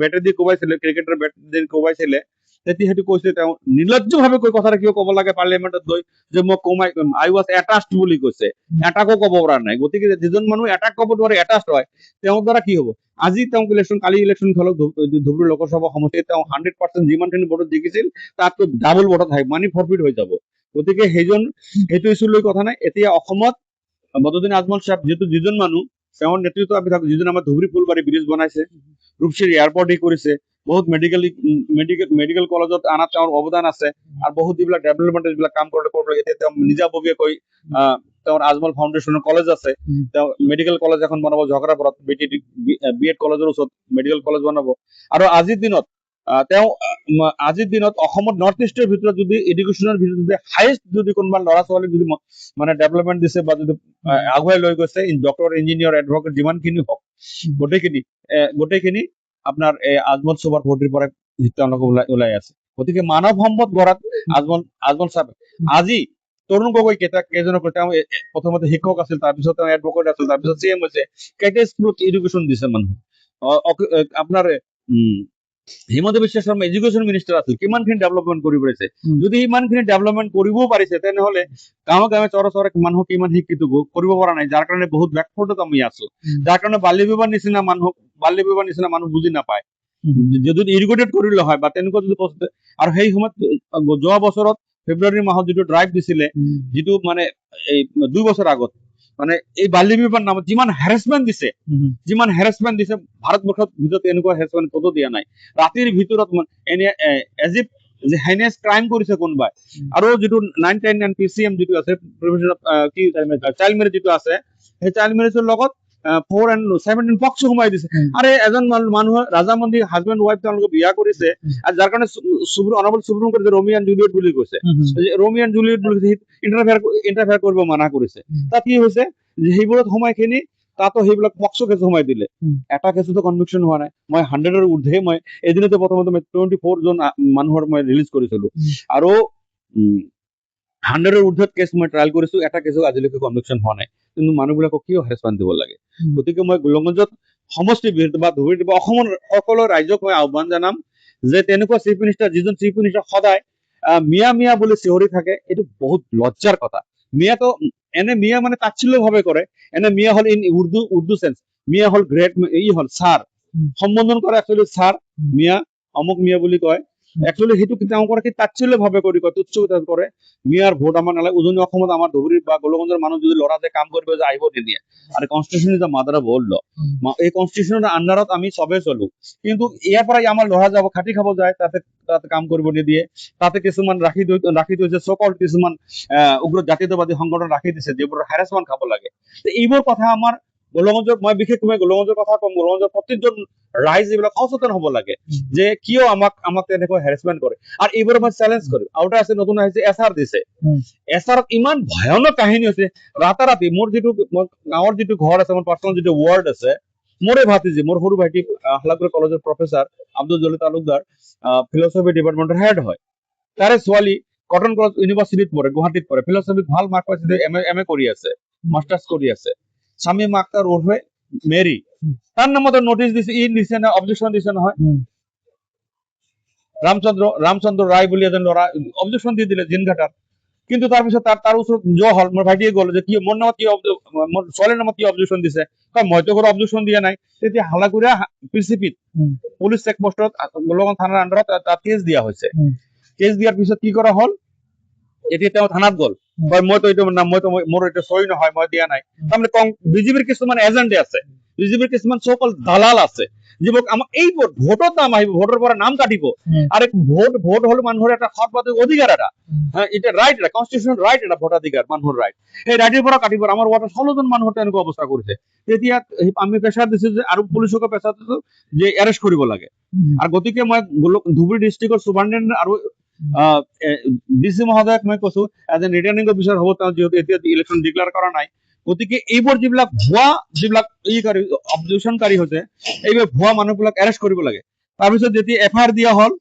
বেটে দি কোবাইছিলে, ক্ৰিকেটৰ বেট দি কোবাইছিলে। তেতিয়া সেইটো কৈছে তেওঁ নিৰ্লজ্জভাৱে কৈ কথাটা কিয় ক'ব লাগে পাৰ্লিয়ামেণ্টত গৈ যে মই আই ৱাজ এটাচড বুলি কৈছে, এটাকো ক'ব পৰা নাই। গতিকে যিজন মানুহ এটাক ক'ব নোৱাৰে এটাচড হয়, তেওঁৰ দ্বাৰা কি হ'ব? আজি তেওঁক কালি ইলেকশ্যন খেলক ধুবুৰী লোকসভা সমষ্টিত তেওঁ 100% যিমানখিনি ভোটত জিকিছিল তাতকৈ ডাবল ভোটত আহিব, মানি ফৰফিট হৈ যাব। গতিকে সেইটো ইছ্যু লৈ কথা নাই। এতিয়া অসমত বদৰুদ্দিন আজমল শ্বাহ যিজন মানুহ, তেওঁৰ নেতৃত্ব আমি থাকো, যিজন আমাৰ ধুবুৰী ফুলবাৰী ব্ৰিজ বনাইছে, ৰূপশ্ৰী এয়াৰপৰ্ট কৰিছে, বহুত মেডিকেল কলেজত আনাত তেওঁৰ অৱদান আছে, আৰু বহুত যিবিলাক ডেভেলপমেণ্ট যিবিলাক কাম কৰিলে এতিয়া তেওঁ নিজাববীয়াকৈ তেওঁৰ আজমল ফাউণ্ডেশ্যনৰ কলেজ আছে, তেওঁ মেডিকেল কলেজ এখন বনাব ঝগড়াপাৰাত, BEd কলেজৰ ওচৰত মেডিকেল কলেজ বনাব। আৰু আজিৰ দিনত অসমত নৰ্থ ইষ্টৰ ভিতৰত যদি এডুকেশ্যনৰ ভিতৰত যদি হাইয়েষ্ট যদি কোনোবা ল'ৰা ছোৱালীক যদি মানে ডেভেলপমেণ্ট দিছে বা যদি আগুৱাই লৈ গৈছে, ডক্টৰ, ইঞ্জিনিয়াৰ, এডভকেট যিমানখিনি হওক, গোটেইখিনি আপোনাৰ এই আজমল চুবাৰ ভৰ্তিৰ পৰা তেওঁলোকে ওলাই আছে। গতিকে মানৱ সম্পদ গঢ়াত আজমল চাহাবে আজি তৰুণ গগৈ কেইজনক তেওঁ প্ৰথমতে শিক্ষক আছিল, তাৰপিছত তেওঁ এডভকেট আছিল, তাৰপিছত CM হৈছে, কেইটা স্কুলত এডুকেশ্যন দিছে মানুহ। আপোনাৰ হিমন্ত বিশ্ব শৰ্মা এডুকেশ্যন মিনিষ্টাৰ আছিল, কিমানখিনি ডেভেলপমেণ্ট কৰিব পাৰিছে। যদি ইমানখিনি ডেভেলপমেণ্ট কৰিবও পাৰিছে, তেনেহলে গাঁৱে চহৰে মানুহক ইমান শিক্ষিত কৰিব পৰা নাই, যাৰ কাৰণে বহুত বেকফুটত আমি আছো, যাৰ কাৰণে বাল্য বিবাহ নিচিনা মানুহ বুজি নাপায়। যদি ইৰিগেটেড কৰিলে হয় বা তেনেকুৱা যদি আৰু সেই সময়ত যোৱা বছৰত ফেব্ৰুৱাৰী মাহত যিটো ড্ৰাইভ দিছিলে, যিটো মানে এই 2 বছৰ আগত, মানে এই বাল্য বিবাহৰ নামত যিমান হেৰাচমেণ্ট দিছে ভাৰতবৰ্ষত ভিতৰত এনেকুৱা হেৰাচমেণ্ট ক'তো দিয়া নাই। ৰাতিৰ ভিতৰত এজ ইফ যে হাইনেছ ক্ৰাইম কৰিছে কোনোবাই। আৰু যিটো 9, 10 and PCM যিটো আছে, চাইল্ড মেৰেজ যিটো আছে, সেই চাইল্ড মেৰেজৰ লগত 4 and 17 পক্ষ সোমাই দিছে। আৰে এজন মানুহে ৰাজামন্দি হাজবেণ্ড ৱাইফ তেওঁলোকে বিয়া কৰিছে, আৰু যাৰ কাৰণে অনাবল সুপ্ৰিম কোৰ্টে ৰোমিও এণ্ড জুলিয়েট বুলি কৈছে, ৰোমিও এণ্ড জুলিয়েট বুলি ইণ্টাৰফেয়াৰ কৰিব মানা কৰিছে। তাত কি হৈছে যে সেইবোৰত সোমাইখিনি তাতো সেইবিলাক পক্ষ কেছ সোমাই দিলে, এটা কেছতো কনভিকশ্যন হোৱা নাই। মই 100ৰ ঊৰ্ধে মই এদিনতে প্ৰথমতে মই 24 জন মানুহৰ মই ৰিলিজ কৰিছিলো, আৰু 100ৰ ঊৰ্ধত কেছ মই ট্ৰায়েল কৰিছো, এটা কেছো আজিলৈকে কনভিকশ্যন হোৱা নাই। কিন্তু মানুহবিলাকক কিয় হেৰাচমেণ্ট দিব লাগে? গতিকে মই গোলগঞ্জত সমষ্টি বা ধুবুৰীত বা অসমৰ সকলো ৰাইজক মই আহ্বান জনাম যে তেনেকুৱা চিফ মিনিষ্টাৰ, যিজন চিফ মিনিষ্টাৰ সদায় মিয়া বুলি চিঞৰি থাকে, এইটো বহুত লজ্জাৰ কথা। মিয়া মানে তাচ্ছিল্য ভাৱে কৰে, মিয়া হল ইন উৰ্দু সেন্স, মিয়া হল গ্ৰেট, হল ছাৰ, সম্বোধন কৰে একচুৱেলি ছাৰ, মিয়া অমুক মিয়া বুলি কয়। একচুৱেলি সেইটো তেওঁ কৰে কি তাচ্ছিল্য ভাৱে কৰি কয়, তুচ্ছ কৰে। মিয়াৰ ভোট আমাৰ নালাগে। উজনি অসমত আমাৰ ধুবুৰী বা গোলগঞ্জৰ মানুহ যদি ল'ৰা যে কাম কৰিব যে আহিব নিদিয়ে, আৰু constitution is the mother of all ল। এই কনষ্টিটিউশ্যনৰ আণ্ডাৰত আমি চবেই চলো, কিন্তু ইয়াৰ পৰাই আমাৰ ল'ৰা যাব খাটি খাব যায়, তাতে কাম কৰিব নিদিয়ে। তাতে কিছুমান ৰাখি থৈছে চকল কিছুমান উগ্ৰ জাতীয়তাবাদী সংগঠন ৰাখি দিছে, যিবোৰ হেৰাচমেণ্ট খাব লাগে। এইবোৰ কথা আমাৰ গোলগঞ্জৰ, মই বিশেষকৈ গোলগঞ্জৰ কথা কম, গোলগঞ্জৰ প্ৰত্যেকজন ৰাইজ এইবিলাক সচেতন হ'ব লাগে যে কিয় আমাক তেনেকৈ হেৰাচমেণ্ট কৰে। আৰু এইবোৰ মই চেলেঞ্জ কৰিম। আৰু এটা আছে, নতুন আহিছে, SR দিছে। SR ইমান ভয়ানক কাহিনী হৈছে, ৰাতাৰাতি মোৰ গাঁৱৰ যিটো ঘৰ আছে, মোৰ পাৰ্চনেল যিটো ৱাৰ্ড আছে, মোৰে ভাতিজী, মোৰ সৰু ভাইটি হালাগুৰি কলেজৰ প্ৰফেচাৰ আব্দুল জলিল তালুকদাৰ ফিলচফি ডিপাৰ্টমেণ্টৰ হেড হয়। তাৰে ছোৱালী কটন কলেজ ইউনিভাৰ্চিটিত পঢ়ে, গুৱাহাটীত পঢ়ে, ফিলচফিত ভাল মাৰ্ক পাইছে, MA কৰি আছে, মাষ্টাৰ্ছ কৰি আছে। শামীম আখতাৰ ওৰফে মেৰী, তাৰ নামতে নোটিছ দিছে, অবজেকশ্যন দিছে নহয়। ৰামচন্দ্ৰ ৰায় বুলি এজন ল'ৰা অবজেকশ্যন দি দিলে জিনঘাটাত। কিন্তু তাৰপিছত তাৰ ওচৰত যোৱা হ'ল, মোৰ ভাইটিয়ে গ'ল যে কি মোৰ নামত কি মোৰ ছোৱালীৰ নামত কি অবজেকশ্যন দিছে, মইতো কোনো অবজেকশ্যন দিয়া নাই। তেতিয়া হালাগুৰিয়া PCPত পুলিচ চেকপোষ্টত গোলগঞ্জ থানাৰ আণ্ডাৰত তাত কেছ দিয়া হৈছে। কেছ দিয়াৰ পিছত কি কৰা হ'ল, এতিয়া তেওঁ থানাত গ'ল, মইতো মোৰ এইটো চহী নহয়, মই দিয়া নাই। তাৰমানে বিজেপিৰ কিছুমান এজেণ্টে আছে, বিজেপিৰ কিছুমান সকল দালাল আছে যিবোৰ আমাক এই ভোটত নাম আহিব, ভোটৰ পৰা নাম কাটিব। আৰু ভোট হল মানুহৰ এটা সৰ্বাধিক অধিকাৰ এটা, এটা ৰাইট, এটা কনষ্টিটিউচনেল ৰাইট, এটা ভোটাধিকাৰ মানুহৰ ৰাইট। সেই ৰাইটৰ পৰা কাটিব। আমাৰ ৱাৰ্ডত 16জন মানুহৰ তেনেকুৱা অৱস্থা কৰিছে। তেতিয়া আমি প্ৰেছাৰ দিছো যে, আৰু পুলিচকো প্ৰেছাৰ দিছো যে এৰেষ্ট কৰিব লাগে। আৰু গতিকে মই ধুবুৰী ডিষ্ট্ৰিক্টৰ সুপাৰিনটেণ্ডেণ্ট আৰু ডিচি মহোদয়ক মই কৈছো, এজ এ ৰিটাৰ্ণিং অফিচাৰ হ'ব, তেওঁ যিহেতু এতিয়া ইলেকশ্যন ডিক্লেয়াৰ কৰা নাই, গতিকে এইবোৰ যিবিলাক ভুৱা যিবিলাক অবজেকশ্যনকাৰী হৈছে, এইবোৰ ভুৱা মানুহবিলাক এৰেষ্ট কৰিব লাগে। তাৰপিছত যেতিয়া FIR দিয়া হ'ল,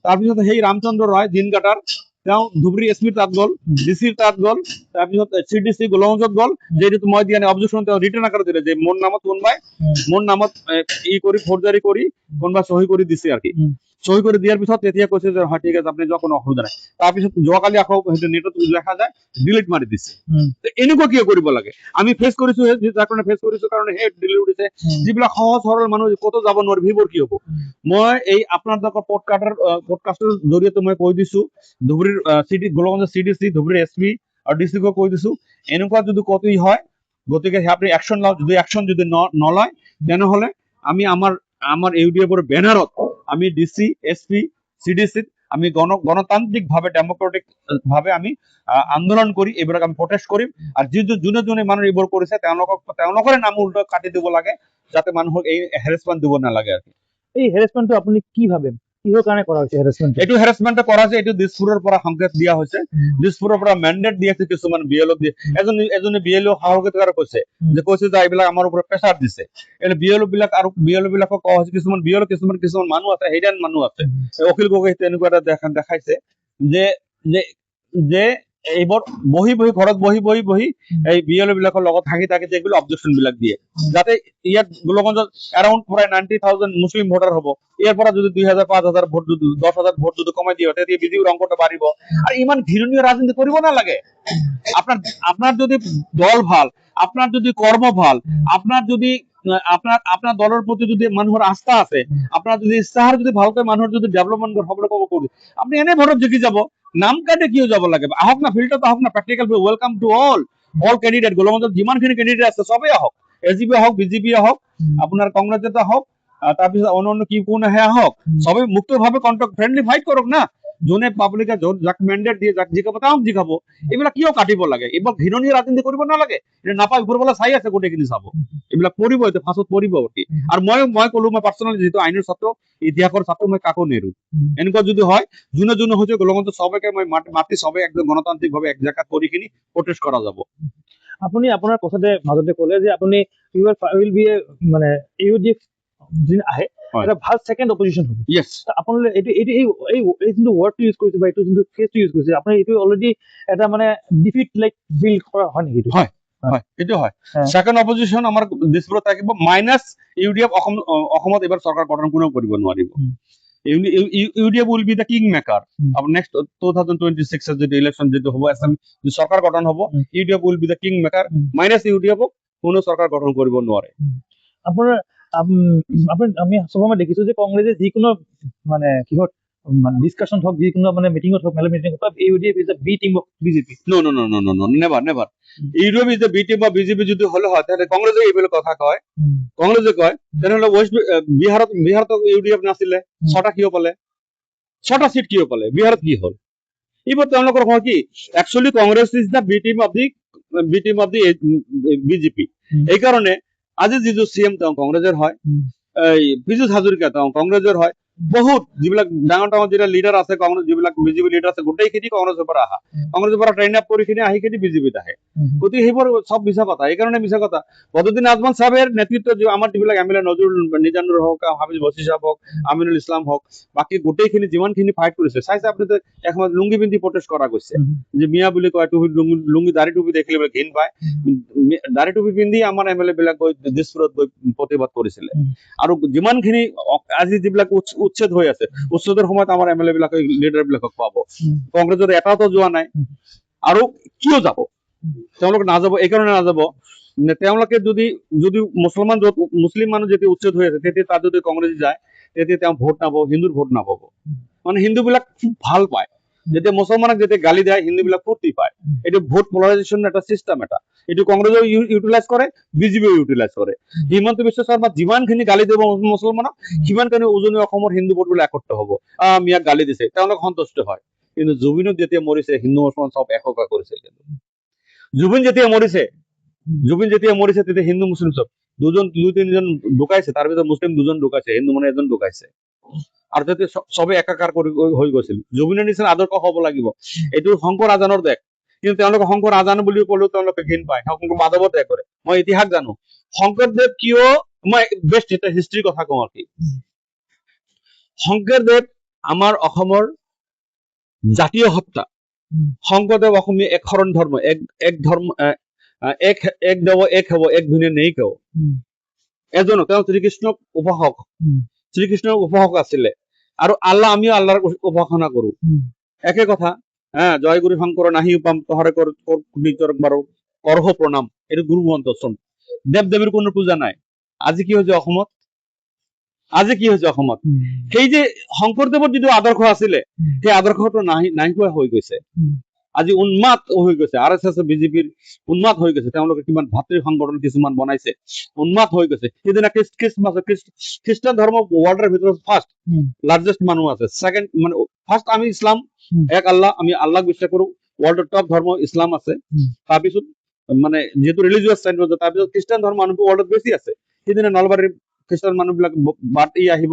তাৰপিছত সেই ৰামচন্দ্ৰ ৰয় দিনকাটাৰ, তেওঁ ধুবুৰী এছপি তাত গ'ল, ডিচিৰ তাত গ'ল, তাৰপিছত CDC গোলগঞ্জত গ'ল, যিহেতু মই দিয়া নাই অবজেকশ্যন, তেওঁ ৰিটাৰ্ণ আকাৰে দিলে যে মোৰ নামত কোনোবাই মোৰ নামত কৰি ফৰ্জাৰী কৰি কোনোবা চহী কৰি দিছে আৰু কি। চহী কৰি দিয়াৰ পিছত তেতিয়া কৈছে যে হয় ঠিক আছে, আপুনি যোৱা কোনো অসুবিধা নাই। তাৰপিছত যোৱাকালি আকৌ সেইটো নেটত দেখা যায় ডিলিট মাৰি দিছে। এনেকুৱা কিয় কৰিব লাগে? আমি ফেচ কৰিছো, যাৰ কাৰণে ফেচ কৰিছো কাৰণে সেই ডিলিট দিছে। যিবিলাক সহজ সৰল মানুহ ক'তো যাব নোৱাৰিব, সেইবোৰ কি হ'ব? মই এই আপোনালোকৰ পডকাষ্টৰ জৰিয়তে মই কৈ দিছো, ধুবুৰীৰ গোলগঞ্জৰ CDC, ধুবুৰীৰ SP আৰু ডিচিকো কৈ দিছো, এনেকুৱা যদি কপি হয়, গতিকে আপুনি একশ্যন লওক। যদি একশ্যন যদি নলয়, তেনেহলে আমি আমাৰ UDF ৰ বেনাৰত আমি DC, SP, CDC আমি গণতান্ত্ৰিক ভাৱে, ডেমক্ৰেটিক ভাৱে আমি আন্দোলন কৰি এইবিলাক আমি প্ৰটেষ্ট কৰিম। আৰু যোনে মানুহ এইবোৰ কৰিছে তেওঁলোকৰে নাম উল্টো কাটি দিব লাগে, যাতে মানুহক এই হেৰেছমেণ্ট দিব নালাগে আৰু। এই হেৰেছমেণ্টটো আপুনি কি ভাবে, কিহৰ কাৰণে কৰা হৈছে হেৰেছমেণ্ট? এইটো হেৰেছমেণ্ট কৰা হৈছে, এইটো দিছপুৰৰ পৰা সংকেত দিয়া হৈছে, দিছপুৰৰ পৰা মেণ্ডেট দিয়া হৈছে কিছুমান BLO দিয়ে। এজনে BLO সহযোগিতা কৈছে যে এইবিলাক আমাৰ ওপৰত প্ৰেছাৰ দিছে। BLO বিলাকক কোৱা হৈছে, কিছুমান BLO কিছুমান মানুহ আছে, হেইডান মানুহ আছে, অখিল গগৈ তেনেকুৱা এটা দেখাইছে যে এইবোৰ ঘৰত বহি এই BLO বিলাকৰ লগত থাকি এইবিলাক অবজেকশ্যন বিলাক দিয়ে, যাতে ইয়াত গোলগঞ্জত এৰাউণ্ড প্ৰায় 90,000 মুছলিম ভোটাৰ হ'ব। ইয়াৰ পৰা যদি 2,000, 5,000 ভোট, 10,000 ভোট যদি কমাই দিয়ে, তেতিয়া বিজেপিৰ অংকটো বাঢ়িব। আৰু ইমান ঘৃণনীয় ৰাজনীতি কৰিব নালাগে। আপনাৰ যদি দল ভাল, আপনাৰ যদি কৰ্ম ভাল, আপনাৰ যদি আপনাৰ দলেৰ প্ৰতি যদি মানুহৰ আস্থা আছে, আপনাৰ যদি ইচ্ছাৰ যদি ভালকৈ মানুহৰ যদি ডেভেলপমেন্ট সবলে কব করি, আপনি এনে ভোটত জিকি যাব। নাম কাটে কিয় যাব লাগে? আহক না, ফিল্ডত আহক না, practical welcome to all candidate. গোলগঞ্জত যিমানখিনি ক্যান্ডিডেট আছে চবেই আহক, SGP আহক, BJP আহক, আপোনাৰ কংগ্ৰেছত আহক, তাৰপিছত অন্য কি কোন আহে আহক, সবে মুক্তভাৱে কন্ট্যাক্ট ফ্ৰেন্ডলি ফাইট কৰক না। যোনে পাব্লিকে যাক মেন্ডেট দিয়ে, যাক জিকাব তাক জিকাব। এইবিলাক কিয় কাটিব লাগে? এইবিলাক ঘৃণনীয় ৰাজনীতি কৰিব নালাগে। এটা নাপায় ওপৰৱালা চাই আছে, গোটেইখিনি চাব। এইবিলাক পৰিব, এতিয়া ফাঁচত পৰিব অতি। আৰু মই ক'লো, মই পাৰ্চনেলি যিহেতু আইনৰ ছাত্ৰ, ইতিহাসৰ ছাত্ৰ, মই কাকো নেৰো। এনেকুৱা যদি হয়, যোনে হৈছে গোলগঞ্জ সবকে মই মাতি সবে একদম গণতান্ত্ৰিক ভাৱে এক জায়গা কৰি কিনি প্ৰটেষ্ট কৰা যাব। আপুনি আপোনাৰ কথাতে মাজতে ক'লে যে আপুনি উইল বি মানে UDF যিন আহে এটা ভাল সেকেন্ড অপজিশন হ'ব। ইয়েস, আপোনালোকে এই যোনটো ৱৰ্ডটো ইউজ কৰিছে বা এইটো যোনটো ফ্ৰেজটো ইউজ কৰিছে, আপুনি এইটো অলৰেডি এটা মানে ডিফিট লাইক ফিল কৰা হয় নেকি? হয়, এইটো হয়। সেকেন্ড অপজিশন আমাৰ দিছপুৰত থাকিব, মাইনাছ UDF। অসমত এবাৰ চৰকাৰ গঠন কোনেও কৰিব নোৱাৰিব। UDF will be the king maker of next 2026 যদি ইলেকশন যদি হ'ব, সরকার গঠন হ'ব, UDF will be the king maker, minus UDF কোনো সরকার গঠন কৰিব নোৱাৰে। আপোনাৰ আমি সবসময় দেখিছো যে কংগ্ৰেছে যিকোনো মানে কিহত ডিসকাশন হওক, যিকোনো মানে মিটিঙত হওক, মেলা মিটিং হওক, UDF is the B team of BJP. No, never. UDF is the B team of BJP যদি হলে হয়, তাহলে কংগ্রেসে এইবিলাক কথা কয়। কংগ্রেসে কয়, তেনেহলে বিহাৰত UDF নাছিলে, 6টা কিয় পালে? 6টা সিট কিয় পালে? বিহাৰত কি হ'ল? এইবোৰ তেওঁলোকৰ হয় কি, actually Congress is the B team of the BJP। এই কারণে আজি যিটো CM তেওঁ কংগ্রেসের হয়, পীযুষ হাজৰিকা তেওঁ কংগ্ৰেসেৰ হয়, বহুত যিবিলাক ডাঙৰ যেটা লিডাৰ আছে কংগ্ৰেস, যিবিলাক BJP লিডাৰ আছে, গোটেইখিনি কংগ্ৰেসৰ পৰা আহা, কংগ্ৰেসৰ পৰা ট্ৰেইন আপ কৰি কিনে আহি কিনে BJPত আহে। গতিকে সেইবোৰ সব মিছা কথা। এই কাৰণে মিছা কথা। বদৰুদ্দিন আজমান সাহেবেৰ নেতৃত্বত আমাৰ যিবিলাক MLA নজরুল নিজানুর হওক, হাফিজ বসি সাহেব হওক, আমিনুল ইসলাম হওক, বাকি গোটেইখিনি যিমানখিনি ফাইট কৰিছে, চাইছে আপুনি, একমাত্ৰ লুঙ্গি পিন্ধি প্ৰটেষ্ট কৰা গৈছে। যে মিয়া বুলি কয়, লুঙ্গি দাড়ি টুপি দেখিলে বোলে ঘিণ পায়, দাড়ি টুপি পিন্ধি আমাৰ MLA বিলাক গৈ দিছপুৰত গৈ প্ৰতিবাদ কৰিছিলে। আৰু যিমানখিনি আজি যিবিলাক উচ্ছেদ হৈ আছে, উচ্ছেদৰ সময়ত আমাৰ MLA বিলাক লিডাৰ বিলাকক পাব। কংগ্ৰেছৰ এটাতো যোৱা নাই, আৰু কিয় যাব? তেওঁলোক নাযাব, এই কাৰণে নাযাব, তেওঁলোকে যদি মুছলিম মানুহ যেতিয়া উচ্ছেদ হৈ আছে, তেতিয়া তাত যদি কংগ্ৰেছ যায়, তেতিয়া তেওঁ ভোট নাপাব, হিন্দুৰ ভোট নাপাব। মানে হিন্দু বিলাক খুব ভাল পায় যেতিয়া মুছলমানক যেতিয়া গালি দিয়ে হিন্দু বিলাক ফূৰ্তি পায় এইটো ভোট পলাৰাইজেশ্যন এটা চিষ্টেম এটা এইটো কংগ্ৰেছেও ইউটিলাইজ কৰে বিজেপিও ইউটিলাইজ কৰে হিমন্ত বিশ্ব শৰ্মা যিমানখিনি গালি দিব মুছলমানক সিমানখিনি উজনি অসমৰ হিন্দু ভোটবিলাক একত্ৰ হ'ব মিয়াক গালি দিছে তেওঁলোক সন্তুষ্ট হয় কিন্তু জুবিনক যেতিয়া মৰিছে হিন্দু মুছলমান চব এশকা কৰিছিল কিন্তু জুবিন যেতিয়া মৰিছে তেতিয়া হিন্দু মুছলিম চব দুই তিনিজন ঢুকাইছে তাৰ ভিতৰত মুছলিম দুজন ঢুকাইছে হিন্দু মানে এজন ঢুকাইছে আৰু তেতিয়া চবে একাকাৰ কৰি হৈ গৈছিল জুবিনৰ নিচিনা আদৰ্শ হ'ব লাগিব এইটো শংকৰ আজানৰ দেশ কিন্তু তেওঁলোকে শংকৰ আজান বুলি ক'লেও তেওঁলোকে ঘিণ পায় শংকৰ মাধৱৰ দেশ কৰে মই ইতিহাস জানো শংকৰদেৱ কিয় মই বেষ্ট এটা হিষ্ট্ৰীৰ কথা কওঁ আৰু কি শংকৰদেৱ আমাৰ অসমৰ জাতীয় সত্তা শংকৰদেৱ অসমীয়া এক শৰণ ধৰ্ম এক ধৰ্ম এক দেৱ এক হব এক ভিনে নেই কেও এজনো তেওঁ শ্ৰীকৃষ্ণক উপাসক আছিলে আৰু আল্লাহ আমিও আল্লাহৰ উপাসনা কৰো একে কথা জয় গুৰু শংকৰ নাহি পাম তহৰে নিজৰ বাৰু কৰহ প্ৰণাম এইটো গুৰু মন্ত্ৰ দেৱ দেৱীৰ কোনো পূজা নাই আজি কি হৈছে অসমত সেই যে শংকৰদেৱৰ যিটো আদৰ্শ আছিলে সেই আদৰ্শটো নাইকিয়া হৈ গৈছে আজি উন্মাদ হৈ গৈছে RSS বিজেপিৰ উন্মাদ হৈ গৈছে তেওঁলোকে কিমান ভাতৃ সংগঠন কিছুমান বনাইছে উন্মাদ হৈ গৈছে সেইদিনা খ্ৰীষ্টান ধৰ্ম ৱৰ্ল্ডৰ ভিতৰত ফাৰ্ষ্ট লাৰ্জেষ্ট মানুহ আছে ছেকেণ্ড মানে ফাৰ্ষ্ট আমি ইছলাম এক আল্লাহ আমি আল্লাহক বিশ্বাস কৰো ৱৰ্ল্ডৰ টপ ধৰ্ম ইছলাম আছে তাৰপিছত মানে যেহেতু ৰিলিজিয়াছ চেণ্টাৰ তাৰপিছত খ্ৰীষ্টান ধৰ্ম মানুহ ৱৰ্ল্ডত বেছি আছে সেইদিনা নলবাৰীৰ খ্ৰীষ্টান মানুহবিলাক আহিব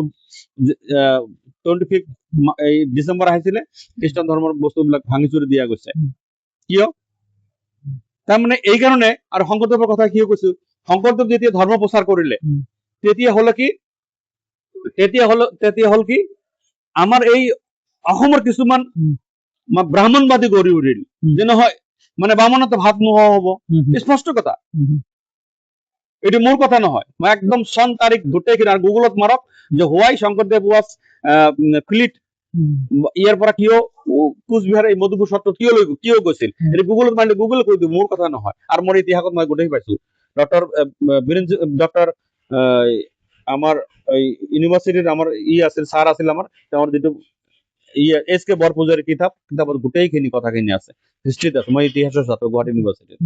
25 ডিচেম্বৰ আহিছিলে খ্ৰীষ্টান ধৰ্মৰ বস্তুবিলাক ভাঙি চুৰি দিয়া গৈছে কিয় তাৰমানে এই কাৰণে আৰু শংকৰদেৱৰ কথা কিয় কৈছো শংকৰদেৱ যেতিয়া ধৰ্ম প্ৰচাৰ কৰিলে তেতিয়া হল কি আমাৰ এই অসমৰ কিছুমান ব্ৰাহ্মণবাদী গঢ়ি উঠিল যে নহয় মানে বামনতে ভাত নোহোৱা হ'ব স্পষ্ট কথা এইটো মোৰ কথা নহয় মই একদম চন তাৰিখ গোটেইখিনি আৰু গুগলত মাৰক যে হোৱাই শংকৰদেৱ ৱাজ ফ্লিট ইয়াৰ পৰা কিয় কোচবিহাৰ এই মধুপুৰ সত্ৰ কিয় গৈছিল এইটো গুগলত মাৰিলে গুগলে কৈ দিব মোৰ কথা নহয় আৰু মোৰ ইতিহাসত মই গোটেই পাইছো ডক্টৰ আমাৰ ইউনিভাৰ্চিটিৰ আমাৰ আছিল ছাৰ আছিল আমাৰ তেওঁৰ যিটো SK বৰপূজাৰী কিতাপত গোটেইখিনি কথাখিনি আছে হিষ্ট্ৰীত আছে মই ইতিহাসৰ ছাত্ৰ গুৱাহাটী ইউনিভাৰ্চিটিত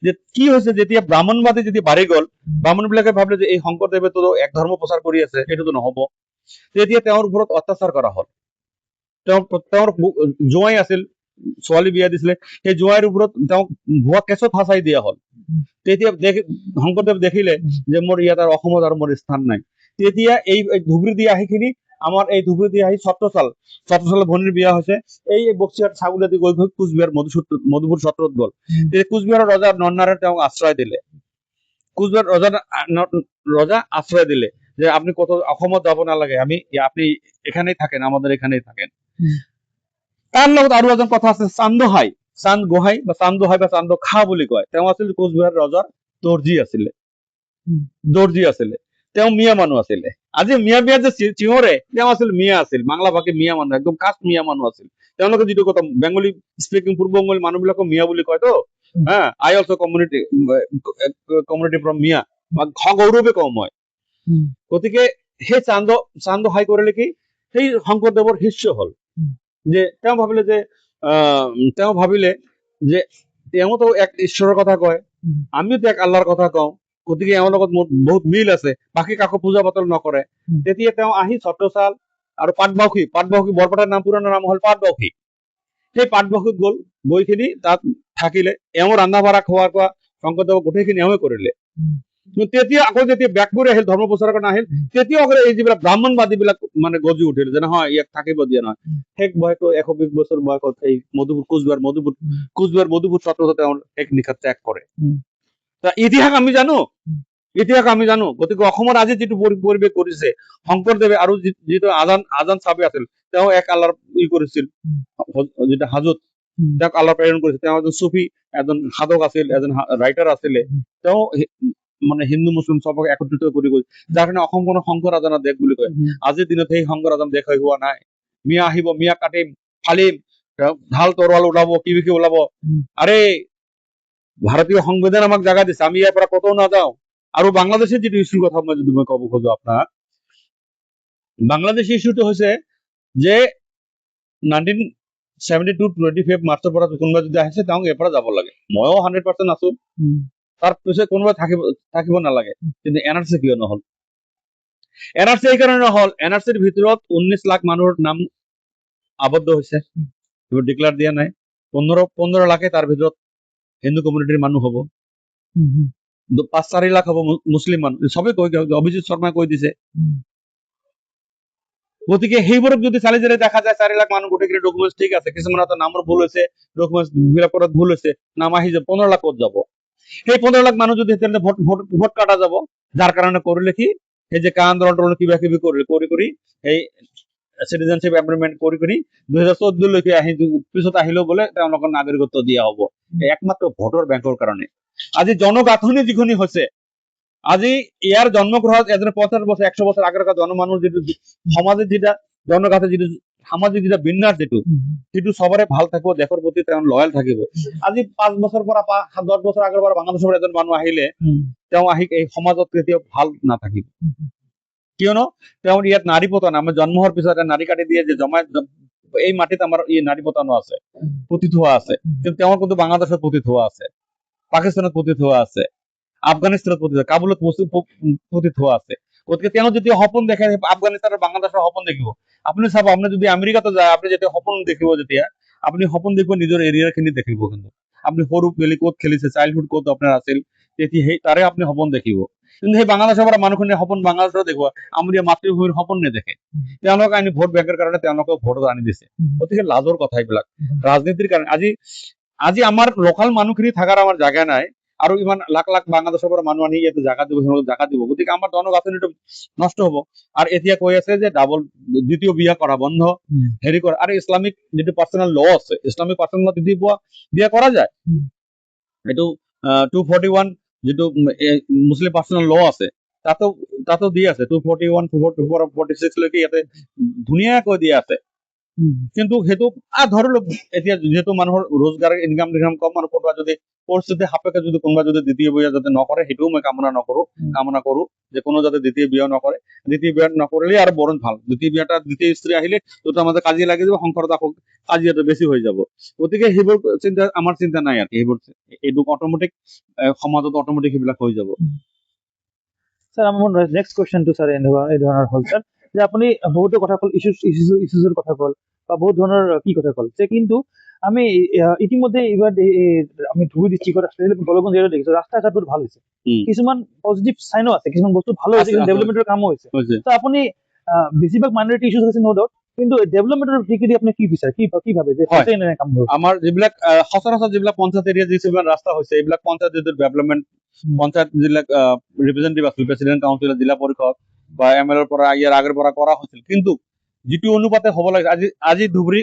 যে কি হৈছে যেতিয়া ব্ৰাহ্মণবাদী যদি বাঢ়ি গ'ল ব্ৰাহ্মণ বিলাকে ভাবিলে যে এই শংকৰদেৱেতো এক ধৰ্ম প্ৰচাৰ কৰি আছে সেইটোতো নহব তেতিয়া তেওঁৰ ওপৰত অত্যাচাৰ কৰা হ'ল তেওঁৰ জোঁৱাই আছিল ছোৱালী বিয়া দিছিলে সেই জোঁৱাইৰ ওপৰত তেওঁক ভুৱা কেছত ফাঁচাই দিয়া হ'ল তেতিয়া শংকৰদেৱ দেখিলে যে মোৰ ইয়াত আৰু অসমত আৰু মোৰ স্থান নাই তেতিয়া এই ধুবুৰী দি আহি আমাৰ এই ধুবুৰী দি আহি ছত্ৰচাল ভনীৰ বিয়া হৈছে এই বক্সিয়াত ছাগলীদি গৈ কোচবিহাৰ মধুপুৰ সত্ৰত গ'ল কোচবিহাৰৰ ৰজা নৰনাৰায়ণ তেওঁক আশ্ৰয় দিলে কোচবিহাৰ ৰজা আশ্ৰয় দিলে যে আপনি কত অসমত যাব নালাগে আপনি এখানেই থাকেন আমাদের এখানেই থাকেন তার লগত আৰু এজন কথা আছে চান্দ গোহাঁই বা চান্দ খা বুলি কয় তেওঁ আছিল কোচবিহাৰ ৰজাৰ দৰ্জী আছিলে তেওঁ মিয়া মানুহ আছিলে আজি মিয়া যে চিঞৰে তেওঁ আছিল মিয়া আছিল বাংলা ভাষী মিয়া মানুহ একদম কাষ্ট মিয়া মানুহ আছিল তেওঁলোকে যিটো কথা বেংগলী স্পিকিং পূৰ্ব বেংগলী মানুহবিলাকক মিয়া বুলি কয় তো আই অলছ কমিউনিটি ফ্ৰম মিয়া বা গৌৰৱে কওঁ মই গতিকে সেই চান্দ হাই কৰিলে কি সেই শংকৰদেৱৰ শিষ্য হল যে তেওঁ ভাবিলে যে তেওঁতো এক ঈশ্বৰৰ কথা কয় আমিও এক আল্লাহৰ কথা কওঁ গতিকে এওঁৰ লগত মোৰ বহুত মিল আছে বাকী কাকো পূজা পাতল নকৰে তেতিয়া তেওঁ আহি ছত্ৰচাল আৰু পাটবাউসী বৰপেটাৰ পুৰণা নাম হল পাটবাউসী সেই পাটবাউসীত গৈ তাত থাকিলে এওঁ ৰন্ধা বঢ়া খোৱা শংকৰদেৱক গোটেইখিনি এওঁৱে কৰিলে তেতিয়া আকৌ যেতিয়া বেক কৰি আহিল ধৰ্ম প্ৰচাৰৰ কাৰণে আহিল তেতিয়াও আকৌ এই যিবিলাক ব্ৰাহ্মণবাদী বিলাক মানে গজি উঠিল যে নহয় ইয়াক থাকিব দিয়া নহয় শেষ বয়সটো 120 বছৰ বয়সত এই কোচবিহাৰ মধুপুৰ সত্ৰত তেওঁৰ শেষ নিশা ত্যাগ কৰে ইতিহাস আমি জানো গতিকে অসমৰ আজি যিটো পৰিৱেশ কৰিছে শংকৰদেৱে আৰু যিটো আজান চাবে আছিল তেওঁ এক আল্লাহৰ কৰিছিল যিটো হাজত তেওঁক আল্লাহ প্ৰেৰণ কৰিছিল তেওঁ এজন চুফি এজন সাধক আছিল এজন ৰাইটাৰ আছিলে তেওঁ মানে হিন্দু মুছলিম চবক একত্ৰিত কৰি গৈ যাৰ কাৰণে অসমখনক শংকৰ আজানৰ দেশ বুলি কয় আজিৰ দিনত সেই শংকৰ আজান দেশ হৈ হোৱা নাই মিয়া আহিব মিয়া কাটিম ফালিম ঢাল তৰোৱাল ওলাব কি ওলাব আৰে ভাৰতীয় সংবিধান আমাক জাগা দিছে আমি ইয়াৰ পৰা কতো নাযাওঁ আৰু বাংলাদেশেৰ যেটো ইস্যুৰ কথা মই যদি কব খোজো আপনাৰ বাংলাদেশ ইস্যুটো হৈছে যে 17 to 25 মাৰ্চৰ পৰা কোনোবা যদি আহিছে তেওঁক ইয়াৰ পৰা যাব লাগে। ময়ো 100% আছো, তাৰ পিছত কোনোবা থাকিব নালাগে। কিন্তু এনআৰচি কিয় নহল? এনআৰচি এই কাৰণে নহল, এনআৰচিৰ ভিতৰত 19 লাখ মানুহৰ নাম আবদ্ধ হৈছে, এইবোৰ ডিক্লেয়াৰ দিয়া নাই। 15 লাখে তাৰ ভিতৰত হিন্দু কমিউনিটিৰ মানুহ হ'ব, 5-4 লাখ হ'ব মুছলিম মানুহ, চবেই অভিজিৎ শৰ্মাই কৈ দিছে। গতিকে সেইবোৰক যদি চালি জাৰি দেখা যায় 4 লাখ মানুহ গোটেইখিনি ডকুমেণ্টছ ঠিক আছে, কিছুমানৰ নামৰ ভুল হৈছে, ডকুমেণ্টছ বিলাকত ভুল হৈছে, নাম আহি যাব, 15 লাখ ক'ত যাব? সেই 15 লাখ মানুহ যদি ভোট কাটা যাব, যাৰ কাৰণে কৰিলে কি সেই যে কা আন্দোলন কিবা কিবি কৰি সেই চিটিজেনশ্বিপ এমেণ্ডমেণ্ট কৰি 2014 আহি পিছত আহিলেও বোলে তেওঁলোকৰ নাগৰিকত্ব দিয়া হ'ব, একমাত্ৰ ভোটৰ বেংকৰ কাৰণে। আজি জনগাঁথনি যিখিনি হৈছে, আজি ইয়াৰ জন্মগ্ৰহণ 50 বছৰ 100 বছৰ আগৰ জনমানুহ যিটো সমাজেৰ যেটা জনগাঁথে যিটো সামাজিক যেটা বিন্যাস যিটো সবৰে ভাল থাকিব, দেশৰ প্ৰতি তেওঁ লয়েল থাকিব। আজি 5 বছৰ পৰা 10 বছৰ আগৰ পৰা বাংলাদেশৰ এজন মানুহ আহিলে তেওঁ আহি এই সমাজত কেতিয়াও ভাল নাথাকিব, কিয়নো তেওঁৰ ইয়াত নাৰী পতন, আমাৰ জন্ম হোৱাৰ পিছত নাৰী কাটি দিয়ে যে জমাই এই মাটিত আমাৰ এই নাৰী পতনো আছে, পতিত হোৱা আছে, কিন্তু তেওঁৰ কিন্তু বাংলাদেশত পতিত হোৱা আছে, পাকিস্তানত পতিত হোৱা আছে, আফগানিস্তানত পতিত, কাবুলত পতিত হোৱা আছে। গতিকে তেওঁ যেতিয়া সপোন দেখে আফগানিস্তান আৰু বাংলাদেশৰ সপোন দেখিব। আপুনি চাব, আপুনি যদি আমেৰিকাতো যায়, আপুনি যেতিয়া সপোন দেখিব, যেতিয়া আপুনি সপোন দেখিব নিজৰ এৰিয়াৰ খিনি দেখিব। কিন্তু আপুনি সৰু বেলি ক'ত খেলিছে, চাইল্ডহুড ক'ত আপোনাৰ আছিল, তেতিয়া সেই তাৰে আপুনি সপোন দেখিব। কিন্তু সেই বাংলাদেশৰ পৰা মানুহখিনিয়ে সপোন বাংলাদেশৰ দেখুৱা, আমাৰ মাতৃভূমিৰ সপোন নেদেখে। তেওঁলোকে আনি ভোট বেংকৰ কাৰণে তেওঁলোকক ভোটত আনি দিছে। গতিকে লাজৰ কথা এইবিলাক, ৰাজনীতিৰ কাৰণে। আজি আমাৰ লোকাল মানুহখিনি থকাৰ আমাৰ জাগা নাই, আৰু ইমান লাখ লাখ বাংলাদেশৰ পৰা মানুহ আনি ইয়াতে জাগা দিব, জাগা দিব। গতিকে আমাৰ জনগাঁথনিটো নষ্ট হ'ব। আৰু এতিয়া কৈ আছে যে দ্বিতীয় বিয়া কৰা বন্ধ, হেৰি কৰা। আৰু ইসলামিক যিটো পাৰ্চনেল ল আছে, ইসলামিক পাৰ্চনেল ল বিয়া কৰা যায়, এইটো 241 যিটো মুছলিম পাৰ্চনেল ল আছে, তাতো দি আছে 241 246 লৈকে ইয়াতে ধুনীয়াকৈ দিয়া আছে। কিন্তু সেইটো ধৰিলো এতিয়া যিহেতু মানুহৰ ৰোজগাৰ ইনকাম কম, আৰু কোনোবা যদি পৰিস্থিতি সাপেক্ষে যদি কোনোবা যদি দ্বিতীয় বিয়া যাতে নকৰে, সেইটোও মই কামনা কৰো যে কোনো যাতে দ্বিতীয় বিয়া নকৰে। দ্বিতীয় বিয়া নকৰিলে আৰু বৰং ভাল, দ্বিতীয় স্ত্ৰী আহিলে দুটাৰ মাজত কাজিয়া লাগি যাব, সংসাৰত আকৌ কাজিয়াটো বেছি হৈ যাব। গতিকে সেইবোৰ চিন্তা আমাৰ চিন্তা নাই আৰু সেইবোৰ, এইটো অট'মেটিক সমাজত অট'মেটিক সেইবিলাক হৈ যাব। স্যাৰ, আমাৰ নেক্সট কোয়েশ্চনটো স্যাৰ এই ধৰণৰ হ'ল স্যাৰ, যে আপুনি বহুতো কথা কল, ইস্যুজৰ কথা কল, বা বহুত ধৰণৰ কি কথা কল, যে কিন্তু আমি ইতিমধ্যে এইবাৰ আমি ধুবুৰী ডিষ্ট্ৰিক্টত গলগঞ্জ এৰিয়াত দেখিছো ৰাস্তা ঘাটবোৰ ভাল হৈছে, কিছুমান পজিটিভ চাইনো আছে, কিছুমান বস্তু ভালো হৈছে, ডেভেলপমেন্টের কামো হৈছে। তো আপুনি বেছিভাগ মাইনৰিটি ইস্যুজ হৈছে নো ডাউট, কিন্তু ডেভেলপমেন্টেৰ দিকে আপুনি কি বিচাৰে, কি ভাবে যে হৈছে এনে কাম হৈছে? আমাৰ যিবিলাক সচৰাচৰ যিবিলাক পঞ্চায়ত এৰিয়া যিবিলাক ৰাস্তা হৈছে, এইবিলাক পঞ্চায়ত যিটো ডেভেলপমেন্ট, পঞ্চায়ত যিবিলাক ৰিপ্ৰেজেন্টেটিভ আছিল, প্ৰেচিডেন্ট কাউন্সিল, জিলা পৰিষদ বা MLA পৰা ইয়াৰ আগৰ পৰা কৰা হৈছিল, কিন্তু যিটো অনুপাতে হ'ব লাগে, আজি ধুবুৰী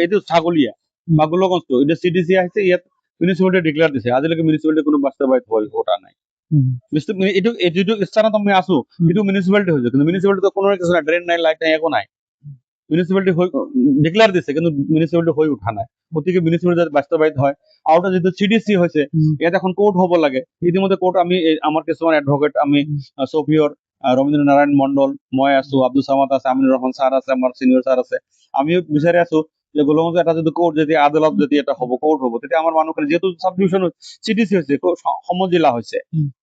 এইটো ছাগলীয়া বা গোলগঞ্জটো এতিয়া CDC আহিছে, ইয়াত মিউনিচিপালিটি ডিক্লেয়াৰ দিছে, আজিলৈকে মিউনিচিপালিটি কোনো বাস্তৱায়িত হোৱা নাই। এইটো যিটো স্থানত আমি আছো, সেইটো মিউনিচিপালিটি হৈছে, কিন্তু মিউনিচিপালিটিতো কোনো কিছু নাই, ড্ৰেইন নাই, লাইট নাই, একো নাই। মিউনিচিপালিটি ডিক্লেয়াৰ দিছে, কিন্তু মিউনিচিপালিটি হৈ উঠা নাই। গতিকে মিউনিচিপালিটি বাস্তৱায়িত হয়। আৰু যিটো CDC হৈছে, ইয়াত এখন কোৰ্ট হ'ব লাগে। ইতিমধ্যে কোৰ্ট আমি আমাৰ কিছুমান এডভকেট, আমি চফিয়ৰ, ৰবীন্দ্ৰ নাৰায়ণ মণ্ডল, মই আছো, আব্দুল সামাদ আছে, আমিনুৰ ৰহমান স্যাৰ আছে, আমাৰ সিনিয়ৰ স্যাৰ আছে, আমিও বিচাৰি আছো যে গোলগঞ্জ এটা যদি কোৰ্ট, যদি আদালত যদি এটা হ'ব, কোৰ্ট হ'ব, তেতিয়া আমাৰ মানুহখিনি যিহেতু সাব ডিভিশন CDC হৈছে, সমজিলা হৈছে,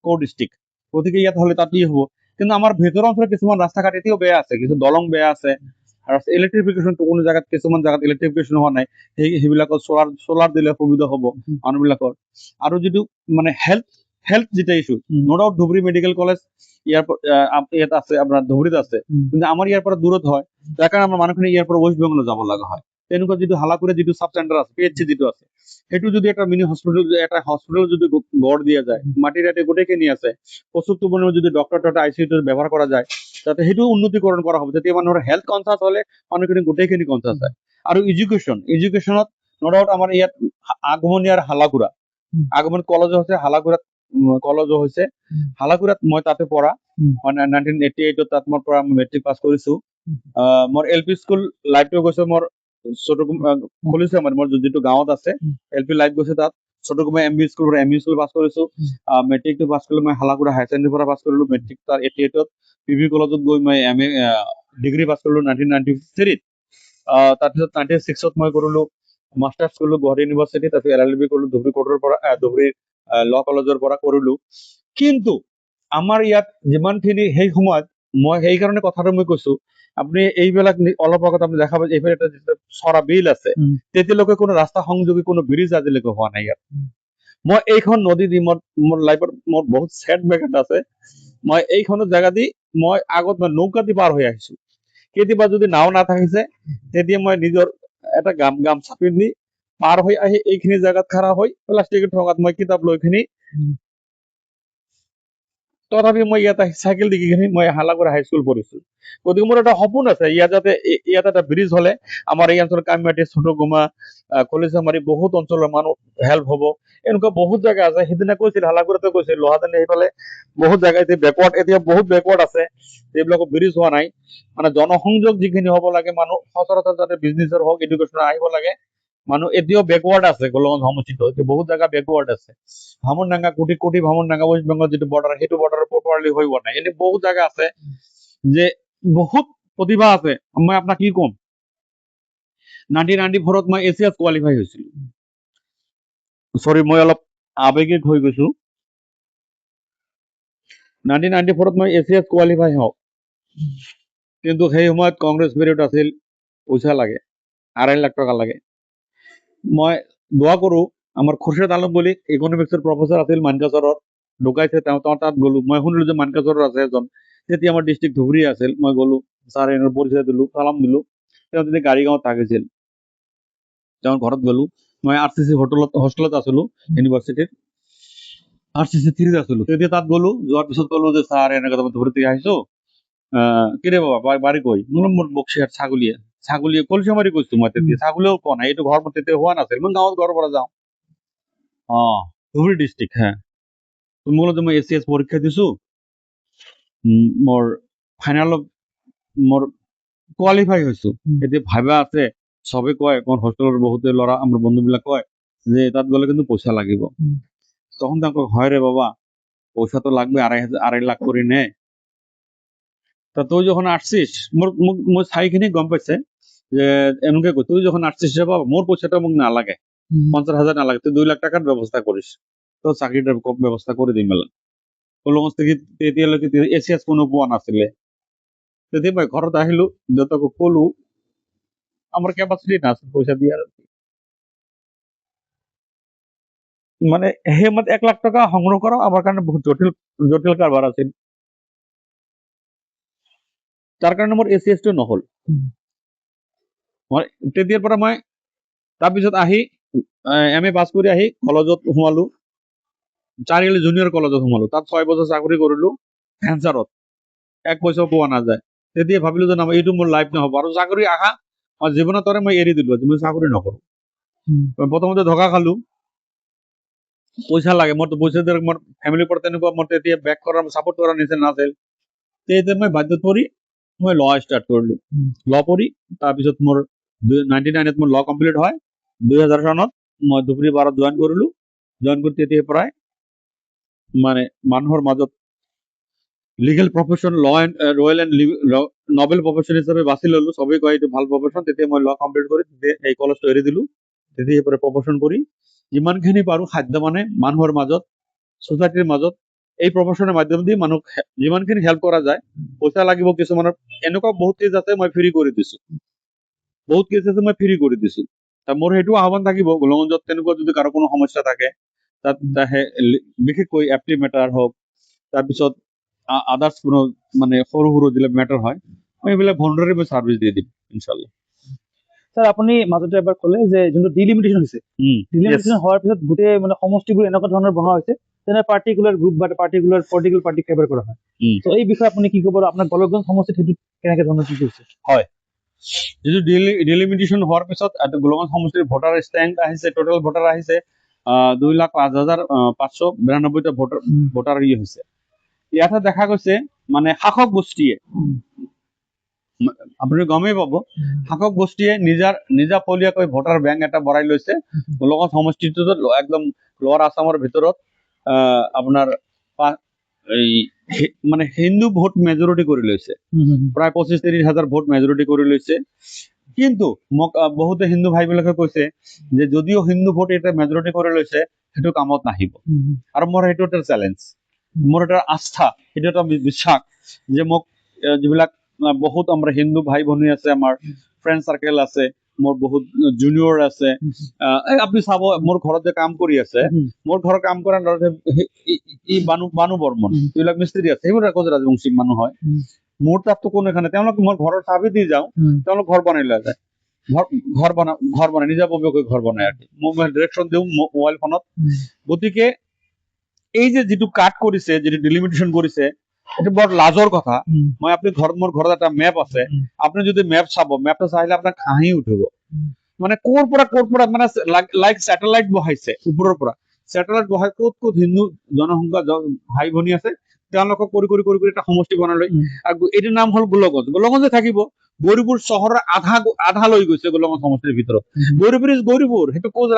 কোৰ্ট ডিষ্ট্ৰিক্ট, গতিকে ইয়াত হ'লে তাতেই হ'ব। কিন্তু আমাৰ ভিতৰৰ অঞ্চলত কিছুমান ৰাস্তা ঘাট এতিয়াও বেয়া আছে, কিছু দলং বেয়া আছে, আৰু ইলেক্ট্ৰিফিকেশ্যনটো কোনো জাগাত, কিছুমান জাগাত ইলেক্ট্ৰিফিকেশ্যন হোৱা নাই, সেইবিলাকত চলাৰ দিলে সুবিধা হ'ব মানুহবিলাকৰ। আৰু যিটো মানে হেল্থ যেটা ইস্যু, নো ডাউট ধুবুৰী মেডিকেল কলেজ ইয়াত আছে, আপোনাৰ ধুবুৰীত আছে, কিন্তু আমাৰ ইয়াৰ পৰা দূৰত হয়, যাৰ কাৰণে আমাৰ মানুহখিনি ইয়াৰ পৰা ৱেষ্ট বেংগলত যাব লগা হয়। তেনেকুৱা যিটো হালাকুৰে যিটো সাব চেণ্টাৰ আছে, PHC যিটো আছে, সেইটো যদি এটা মিনি হস্পিটেল, এটা হস্পিটেল যদি গঢ় দিয়া যায়, মাটিৰ ইয়াতে গোটেইখিনি আছে, প্ৰচুৰ পৰিমাণে যদি ডক্টৰ ICU ব্যৱহাৰ কৰা যায়, যাতে সেইটো উন্নতিকৰণ কৰা হ'ব, তেতিয়া মানুহৰ হেল্থ কনচাৰ্চ হ'লে মানুহখিনি গোটেইখিনি কনচাৰ্চ হয়। আৰু এডুকেশ্যনত নো ডাউট আমাৰ ইয়াত আগমনিয়াৰ আগমন কলেজ হৈছে, হালাকুৰাত কলেজ হৈছে, হালাকুৰাত মই তাতে পঢ়া, মানে 1988 তাত মই পৰা মেট্ৰিক পাছ কৰিছো। মোৰ LP স্কুল লাইফটো গৈছে, মোৰ খুলিছে, মানে মোৰ যিটো গাঁৱত আছে LP লাইফ গৈছে, তাত চট্টগ্ৰাম MB স্কুল পাছ কৰিছো। মেট্ৰিকটো পাছ কৰিলো মই হালাকুৰা হায়াৰ ছেকেণ্ডেৰী পৰা পাছ কৰিলো, মেট্ৰিক তাৰ 88ত PV কলেজত গৈ মই MA ডিগ্ৰী পাছ কৰিলো 1993ত। তাৰপিছত 96ত মই কৰিলো মাষ্টাৰ্ছ কৰিলো গুৱাহাটী ইউনিভাৰ্চিটি, তাৰপিছত LLB কৰিলো ধুবুৰী কোৰ্টৰ পৰা, ধুবুৰী ল কলেজৰ পৰা কৰিলো। কিন্তু আমাৰ ইয়াত যিমানখিনি সেই সময়ত, মই সেইকাৰণে কথাটো মই কৈছো, আপুনি এইবিলাক অলপ আগত আপুনি দেখা পাইছে, এইফালে এটা যিটো চৰা বিল আছে, উম। তেতিয়ালৈকে কোনো ৰাস্তা সংযোগী কোনো ব্ৰিজ আজিলৈকে হোৱা নাই ইয়াত। মই এইখন নদী দি মোৰ লাইফত মোৰ বহুত ছেড মেঘাট আছে। মই এইখনৰ জেগা দি মই আগত মই নৌকা দি পাৰ হৈ আহিছো। কেতিয়াবা যদি নাও নাথাকিছে, তেতিয়া মই নিজৰ এটা গামছা পিন্ধি পাৰ হৈ আহি এইখিনি জেগাত খাৰা হৈ প্লাষ্টিকৰ ঠোঙাত মই কিতাপ লৈ কিনি, তথাপি মই ইয়াত আহি চাইকেল দি কিনি মই হালাগুৰা হাইস্কুল পঢ়িছো। গতিকে মোৰ এটা সপোন আছে, ইয়াত যাতে ইয়াত এটা ব্ৰিজ হলে আমাৰ এই অঞ্চলৰ কামিমাটি, ছোটগুমা, কলিচামাৰী বহুত অঞ্চলৰ মানুহ হেল্প হ'ব। এনেকুৱা বহুত জেগা আছে। সিদিনা কৈছিল হালাগুৰাতে কৈছিল, লোহাজানি সেইফালে বহুত জেগা এতিয়া বেকৱাৰ্ড, এতিয়া বহুত বেকৱাৰ্ড আছে, এইবিলাকত ব্ৰিজ হোৱা নাই। মানে জনসংযোগ যিখিনি হ'ব লাগে, মানুহ সচৰাচৰ যাতে বিজনেছৰ হওক, এডুকেশ্যনৰ আহিব লাগে, মানুহ এতিয়াও বেকৱাৰ্ড আছে। গোলগঞ্জ সমষ্টিত বহুত জেগা বেকৱাৰ্ড আছে। ভামনডাঙ্গা, কোটি ভামনডাঙ্গা ৱেষ্ট বেংগল যিটো বৰ্ডাৰ, সেইটো বৰ্ডাৰ প্ৰপাৰলি হৈ হোৱা নাই। এনে বহুত জেগা আছে যে বহুত প্ৰতিভা আছে। মই আপোনাক কি ক'ম, 1994 মই এছিয়াত কোৱালিফাই হৈছিলো। মই অলপ আৱেগিক হৈ গৈছো। 1994 মই এছিয়াত কোৱালিফাই হওঁ, কিন্তু সেই সময়ত কংগ্ৰেছ পিৰিয়ড আছিল, পইচা লাগে, 2.5 লাখ টকা লাগে। মই দোৱা কৰো, আমাৰ খুৰশেদ আলম বুলি ইকনমিক্সৰ প্ৰফেচৰ আছিল মানকাচৰত, ঢুকাইছে তেওঁ, তাত গলো। মই শুনিলো যে মানকাচৰত আছে এজন, তেতিয়া আমাৰ ডিষ্ট্ৰিক্ট ধুবুৰী আছিল। মই গলো, ছাৰ এনে পৰিচয় দিলো, চালাম দিলো। তেওঁ তেতিয়া গাড়ীগাঁৱত থাকিছিল, তেওঁৰ ঘৰত গলো। মই RCC হোষ্টেলত আছিলো, ইউনিভাৰ্চিটিৰ RCC 3 আছিলো। তেতিয়া তাত গলো, যোৱাৰ পিছত কলো যে ছাৰ এনেকৈ ধুবুৰী থেকে আহিছো, কিৰে বাবা বাড়ি কই? মোৰ বক্সিয়াত ছাগলীয়ে কলচিমাৰি কৈছো মই তেতিয়া, ছাগলীও কোৱা নাই, এইটো ঘৰ মোৰ তেতিয়া হোৱা নাছিল, মই গাঁৱত ঘৰৰ পৰা যাওঁ। ধুবুৰী ডিষ্ট্ৰিক্ট, হ্যাঁ। তুমি বলো যে মই ACS পৰীক্ষা দিছো, মোৰ ফাইনেলত মোৰ কোৱালিফাই হৈছো। এতিয়া ভাবা আছে, চবে কয়, মোৰ হোষ্টেলৰ বহুতে ল'ৰা আমাৰ বন্ধুবিলাক কয় যে তাত গ'লে কিন্তু পইচা লাগিব। তখন তাকে হয় রে বাবা, পয়সা তো লাগবে, 2.5 লাখ করে নে। তা তুই যখন আসছিস, মোর চাইখিনি গম পাইছে যে এনেকে কই, তুই যখন আসছিস রে বাবা, মোর পয়সাটা মোক না লাগে, 50,000 না লাগে, তুই 2 লাখ টাকার ব্যবস্থা করিস, তো চাকরিটার ব্যবস্থা করে দিম মেলা। কলগঞ্জ থেকে তেতিয়ালৈকে এছিয়াছ কোনো পোৱা নাছিলে। তেতিয়া মই ঘৰত আহিলো, দেউতাকক কলো, আমার ক্যাপাসিটি নাছিল পয়সা দিয়ার। মানে সেই মত 1 লাখ টাকা সংগ্রহ করা আমার কারণে বহুত জটিল কারবার আছিল। যাৰ কাৰণে মোৰ ACS নহল। মই তেতিয়াৰ পৰা মই তাৰপিছত আহি MA পাছ কৰি আহি কলেজত সোমালো, চাৰিআলি জুনিয়ৰ কলেজত সোমালো। তাত 6 বছৰ চাকৰি কৰিলো ফেঞ্চাৰত, 1 পইচাও পোৱা নাযায়। তেতিয়া ভাবিলো যে এইটো মোৰ লাইফ নহব, আৰু চাকৰি আশা মই জীৱনত মই এৰি দিলো, মই চাকৰি নকৰো। প্ৰথমতে ধকা খালো, পইচা লাগে, মোৰতো পইচা দিয়ে, মোৰ ফেমিলিৰ পৰা তেনেকুৱা মোৰ তেতিয়া বেক কৰাৰ ছাপোৰ্ট কৰাৰ নিচিনা নাছিল। তেতিয়া মই বাধ্যত পৰি মই ল ষ্টাৰ্ট কৰিলো। ল পঢ়ি তাৰপিছত মোৰ 99ত মোৰ ল কমপ্লিট হয়। 2000 চনত মই ধুবুৰী বাৰত জইন কৰিলো। জইন কৰি তেতিয়াৰ পৰাই মানে মানুহৰ মাজত legal profession, royal and noble profession হিচাপে বাছি ললো। চবেই কয় এইটো ভাল প্ৰফেশ্যন। তেতিয়া মই ল কমপ্লিট কৰি এই কলেজটো এৰি দিলো। তেতিয়াৰ পৰা প্ৰফেশ্যন কৰি যিমানখিনি পাৰো খাদ্য মানে মানুহৰ মাজত, সোসাইটিৰ মাজত এই প্ৰফেশ্যনৰ মাধ্যমেদি মানুহক যিমানখিনি হেল্প কৰা যায়। পইচা লাগিব কিছুমানৰ, এনেকুৱা বহুত কেছ আছে মই ফ্ৰী কৰি দিছো, বহুত কেছ আছে মই ফ্ৰী কৰি দিছো। মোৰ সেইটো আহ্বান থাকিব, গোলগঞ্জত তেনেকুৱা যদি কাৰো কোনো সমস্যা থাকে, তাত বিশেষকৈ এফটি মেটাৰ হওক, তাৰপিছত আদাৰ্ছ কোনো মানে সৰু সৰু যিবিলাক মেটাৰ হয়, মই এইবিলাক ভলণ্টাৰী মই ছাৰ্ভিচ দি দিম ইনশাল্লাহ। স্যাৰ আপুনি মাজতে এবাৰ ক'লে যে যোনটো ডিলিমিটেশ্যন হৈছে, ডিলিমিটেশ্যন হোৱাৰ পিছত গোটেই মানে সমষ্টিবোৰ এনেকুৱা ধৰণৰ বনোৱা হৈছে যেনে পাৰ্টিকুলাৰ গ্ৰুপ বা পলিটিকেল পাৰ্টি ফেভাৰ কৰা হয়। তো এই বিষয়ে আপুনি কি ক'ব, আৰু আপোনাৰ গোলগঞ্জ সমষ্টিত সেইটো কেনেকে ধৰণৰ কি কৰিছে? হয়, যিটো ডিলিমিটেশ্যন হোৱাৰ পিছত গোলগঞ্জ সমষ্টিৰ ভোটাৰ ষ্ট্ৰেংথ আহিছে, টোটেল ভোটাৰ আহিছে 2,05,592টা ভোটাৰ হৈছে। ইয়াতে দেখা গৈছে মানে শাসক গোষ্ঠীয়ে, আপুনি গমেই পাব, শাসক গোষ্ঠীয়ে নিজাববীয়াকৈ ভোটাৰ বেংক এটা বঢ়াই লৈছে। গোলগঞ্জ সমষ্টিটোত একদম লোৱাৰ আছামৰ ভিতৰত আপোনাৰ মানে হিন্দু ভোট মেজৰিটি কৰি লৈছে, প্ৰায় 25-30 হাজাৰ ভোট মেজৰিটি কৰি লৈছে। কিন্তু মোক বহুতে হিন্দু ভাইবিলাকে কৈছে যে যদিও হিন্দু ভোট এটা মেজৰিটি কৰি লৈছে সেইটো কামত নাহিব আৰু মোৰ সেইটো এটা চেলেঞ্জ মোৰ এটা আস্থা সেইটো এটা বিশ্বাস যে মোক যিবিলাক বহুত আমাৰ হিন্দু ভাই ভনী আছে আমাৰ ফ্ৰেণ্ড চাৰ্কেল আছে মোৰ বহুত জুনিয়ৰ আছে আপুনি চাব মোৰ ঘৰত যে কাম কৰি আছে মোৰ ঘৰত কাম কৰা বানু বৰ্মন এইবিলাক মিস্ত্ৰী আছে সেইবোৰ একো ৰাজবংশী মানুহ হয় মোৰ তাততো কোনো এখানে তেওঁলোক মোৰ ঘৰৰ চাবি দি যাওঁ তেওঁলোক ঘৰ বনাই লৈ যায় ঘৰ বনাই নিজাববীয়াকৈ ঘৰ বনাই আৰু মই ডিৰেকশ্যন দিওঁ মোবাইল ফোনত গতিকে এই যে যিটো কাট কৰিছে যিটো ডিলিমিটেশ্যন কৰিছে এইটো বৰ লাজৰ কথা মই আপুনি মোৰ ঘৰত এটা মেপ আছে আপুনি যদি মেপ চাব মেপটো চাইলে আপোনাৰ হাঁহি উঠিব মানে ক'ৰ পৰা মানে লাইক চেটেলাইট বহাইছে ওপৰৰ পৰা চেটেলাইট বহাই ক'ত ক'ত হিন্দু জনসংখ্যা ভাই ভনী আছে তেওঁলোকক কৰি কৰি কৰি কৰি এটা সমষ্টি বনাই লৈ আৰু এইটোৰ নাম হ'ল গোলগঞ্জে থাকিব গৌৰীপুৰ চহৰৰ আধা লৈ গৈছে গোলগঞ্জ সমষ্টিৰ ভিতৰত গৌৰীপুৰ সেইটো কোচ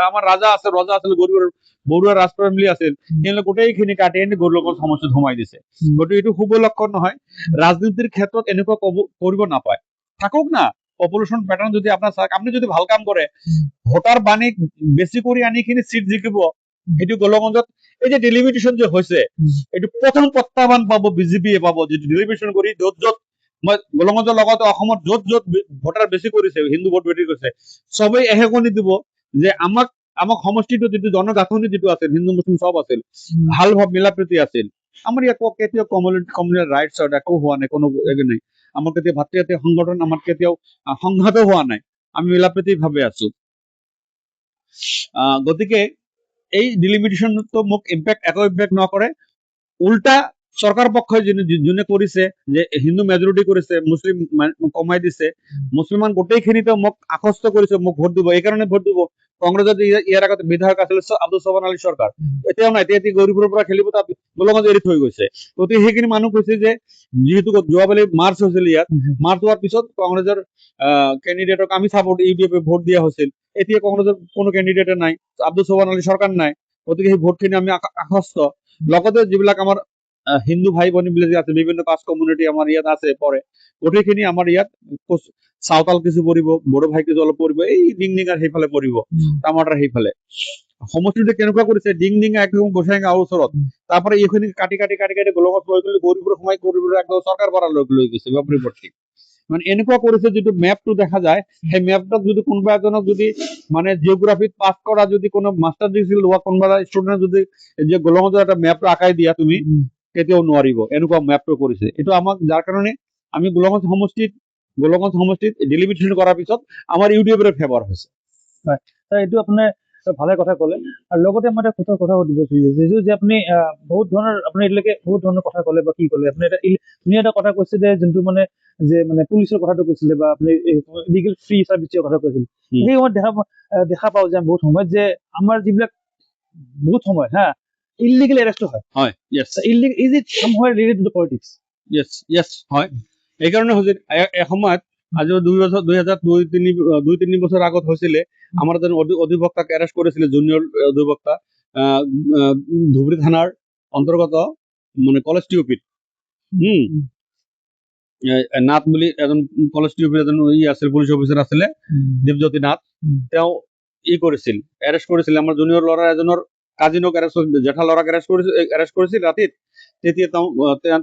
আমাৰ ৰজা আছিল গৌৰীপুৰৰ বৰুৱা ৰাজ ফেমিলি আছিল তেওঁলোকে গোটেইখিনি কাটি আনি গোলগঞ্জ সমষ্টিত সোমাই দিছে গতিকে এইটো শুভ লক্ষণ নহয় ৰাজনীতিৰ ক্ষেত্ৰত এনেকুৱা কৰিব নাপায় থাকক না পপুলেশ্যন পেটাৰ্ণ যদি আপোনাৰ চাওক আপুনি যদি ভাল কাম কৰে ভোটাৰ বাণী বেছি কৰি আনি খিনি চিট জিকিব এইটো গোলগঞ্জত এই যে ডিলিমিটেশ্যন যে হৈছে এইটো প্ৰথম প্ৰত্যাহ্বান পাব বিজেপিয়ে পাব যিটো ডিলিমিটেশ্যন কৰি য'ত মই গোলগঞ্জৰ লগতে অসমত য'ত ভোটাৰ বেছি কৰিছে হিন্দু ভোট বেছি কৰিছে চবেই এহেকনি দিব যে আমাক সমষ্টিটো যিটো জনগাঁথনি যিটো আছিল হিন্দু মুছলিম চব আছিল ভাল ভাৱ মিলা প্ৰীতি আছিল আমাৰ ইয়াত কেতিয়াও কমিউনিটি ৰাইটছ একো হোৱা নাই কোনো একো নাই আমাৰ কেতিয়াও ভাতৃ সংগঠন আমাৰ কেতিয়াও সংঘাতো হোৱা নাই আমি মিলা প্ৰীতি ভাৱে আছো গতিকে এই ডিলিমিটেশ্যনটো মোক একো ইম্পেক্ট নকৰে উল্টা চৰকাৰ পক্ষই যোনে কৰিছে যে হিন্দু মেজৰিটি কৰিছে মুছলিম কমাই দিছে মুছলমান গোটেইখিনিতে মোক আশ্বস্ত কৰিছে মোক ভোট দিব এইকাৰণে ভোট দিব কংগ্ৰেছত ইয়াৰ আগতে বিধায়ক আছিল আব্দুল সোবহান আলী চৰকাৰ এতিয়াও নাই এতিয়া গৌৰীপুৰৰ পৰা খেলিব তাত গোলগঞ্জ এৰি থৈ গৈছে গতিকে সেইখিনি মানুহ কৈছে যে যিহেতু যোৱাবালি মাৰ্চ হৈছিল ইয়াত মাৰ্চ হোৱাৰ পিছত কংগ্ৰেছৰ কেণ্ডিডেটক আমি চাপোৰ্ট ইউডিএফে ভোট দিয়া হৈছিল এতিয়া কংগ্ৰেছৰ কোনো কেণ্ডিডেটে নাই আব্দুল সোবহান আলী চৰকাৰ নাই গতিকে সেই ভোটখিনি আমি আশ্বস্ত লগতে যিবিলাক আমাৰ হিন্দু ভাই ভনী বিলাক আছে বিভিন্ন কাষ্ট কমিউনিটি আমাৰ ইয়াত আছে পৰে গোটেইখিনি আমাৰ ইয়াত চাওতাল কিছু পৰিব বড়ো ভাই কিছু অলপ পৰিব এই ডিংডিঙাৰ সেইফালে পৰিব টামাটাৰ সেইফালে সমষ্টিটো কেনেকুৱা কৰিছে ডিংডিঙা একদম গোসাইগাঁৱৰ ওচৰত তাৰপৰা এইখিনি কাটি গোলগঞ্জ লৈ গ'লে গৌৰীপুৰ সোমাই গৌৰীপুৰ একদম চৰকাৰ পৰা লৈ গৈছে বাপৰিপট্টি মানে এনেকুৱা কৰিছে যিটো মেপটো দেখা যায় সেই মেপটোত যদি কোনোবা এজনক যদি মানে জিঅ'গ্ৰাফিত পাছ কৰা যদি কোনো মাষ্টাৰ ডিগ্ৰী লোৱা কোনোবা ষ্টুডেণ্ট যদি যে গোলগঞ্জৰ এটা মেপটো আঁকাই দিয়া তুমি কেতিয়াও নোৱাৰিব এনেকুৱা মেপটো কৰিছে এইটো আমাক যাৰ কাৰণে আমি গোলগঞ্জ সমষ্টিত ডিলিমিটেশ্যন কৰাৰ পিছত আমাৰ ইউডিএফৰ ফেভাৰ হৈছে এইটো আপোনাৰ ভালে কথা ক'লে আৰু লগতে মই এটা কথা সুধিব খুজিছো যে আপুনি বহুত ধৰণৰ আপুনি এতিয়ালৈকে বহুত ধৰণৰ কথা ক'লে বা কি ক'লে আপুনি ধুনীয়া এটা কথা কৈছে যে যোনটো মানে পুলিচৰ কথাটো কৈছিলে বা আপুনি লিগেল ফ্ৰী চাৰ্ভিচৰ কথা কৈছিল সেই সময়ত দেখা পাওঁ যে বহুত সময়ত যে আমাৰ যিবিলাক বহুত সময় ইলিগেল এৰেষ্টটো হয় is it somehow related to politics yes হয় এইকাৰণে হৈছে এসময়ত আজি 2-3 বছৰ আগত হৈছিলে আমাৰ এজন অধিবক্তাক এৰেষ্ট কৰিছিলে জুনিয়ৰ অধিবক্তা ধুবুৰী থানাৰ অন্তৰ্গত মানে কলেজ টিউপিত নাথ বুলি এজন কলেজ টিউপিৰ এজন আছিল পুলিচ অফিচাৰ আছিলে দীপজ্যোতি নাথ তেওঁ কৰিছিল এৰেষ্ট কৰিছিল আমাৰ জুনিয়ৰ ল'ৰা এজনৰ কাজিনক জেঠা ল'ৰাক এৰেষ্ট কৰিছিল ৰাতিত তেতিয়া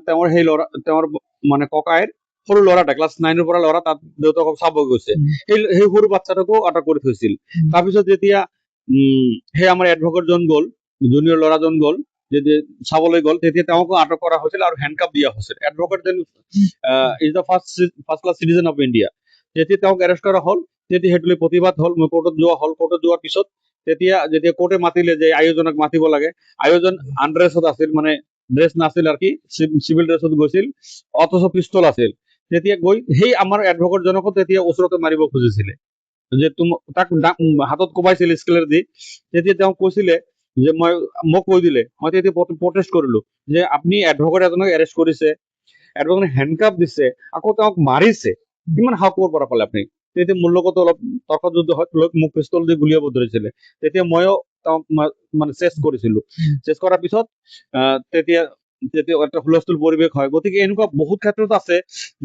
তেওঁৰ সেই ল'ৰা তেওঁৰ মানে ককাইৰ সৰু ল'ৰাটা ক্লাছ 9 পৰা ল'ৰা তাত দেউতাকক চাব গৈছে সেই সৰু বাচ্চাটোকো আটক কৰি থৈছিল তাৰপিছত যেতিয়া সেই আমাৰ এডভকেট জন গ'ল জুনিয়ৰ ল'ৰাজন গ'ল যেতিয়া চাবলৈ গ'ল তেতিয়া তেওঁকো আটক কৰা হৈছিল আৰু হেণ্ডকাপ দিয়া হৈছিল advocate John is the first class citizen of India যেতিয়া তেওঁক এৰেষ্ট কৰা হ'ল তেতিয়া সেইটোলৈ প্ৰতিবাদ হ'ল মই কোৰ্টত যোৱাৰ পিছত যেতিয়া কোৰ্টে মাতিলে যে আয়োজনক মাতিব লাগে আয়োজন আনড্ৰেছত আছিল মানে ড্ৰেছ নাছিল আৰু কি চিভিল ড্ৰেছত গৈছিল অথচ পিস্তল আছিল তেতিয়া গৈ সেই আমাৰ এডভকেট জনকো তেতিয়া ওচৰতে মাৰিব খুজিছিলে যে তাক হাতত কোবাইছিল স্কেলেৰ দি তেতিয়া তেওঁ কৈছিলে যে মোক কৈ দিলে মই তেতিয়া প্ৰটেষ্ট কৰিলো যে আপুনি এডভকেট এজনক এৰেষ্ট কৰিছে এডভকেট হেণ্ডকাপ দিছে আকৌ তেওঁক মাৰিছে কিমান সাহস ক'ৰ পৰা পালে আপুনি তেতিয়া মোৰ লগত অলপ তৰ্কযুদ্ধ হয় মোক পিস্তল দি গুলিয়াব ধৰিছিলে তেতিয়া ময়ো তেওঁক মানে চেষ্ট কৰিছিলো চেষ্ট কৰাৰ পিছত তেতিয়া যেতিয়া এটা হুলস্থুল পৰিৱেশ হয়। গতিকে এনেকুৱা বহুত ক্ষেত্ৰত আছে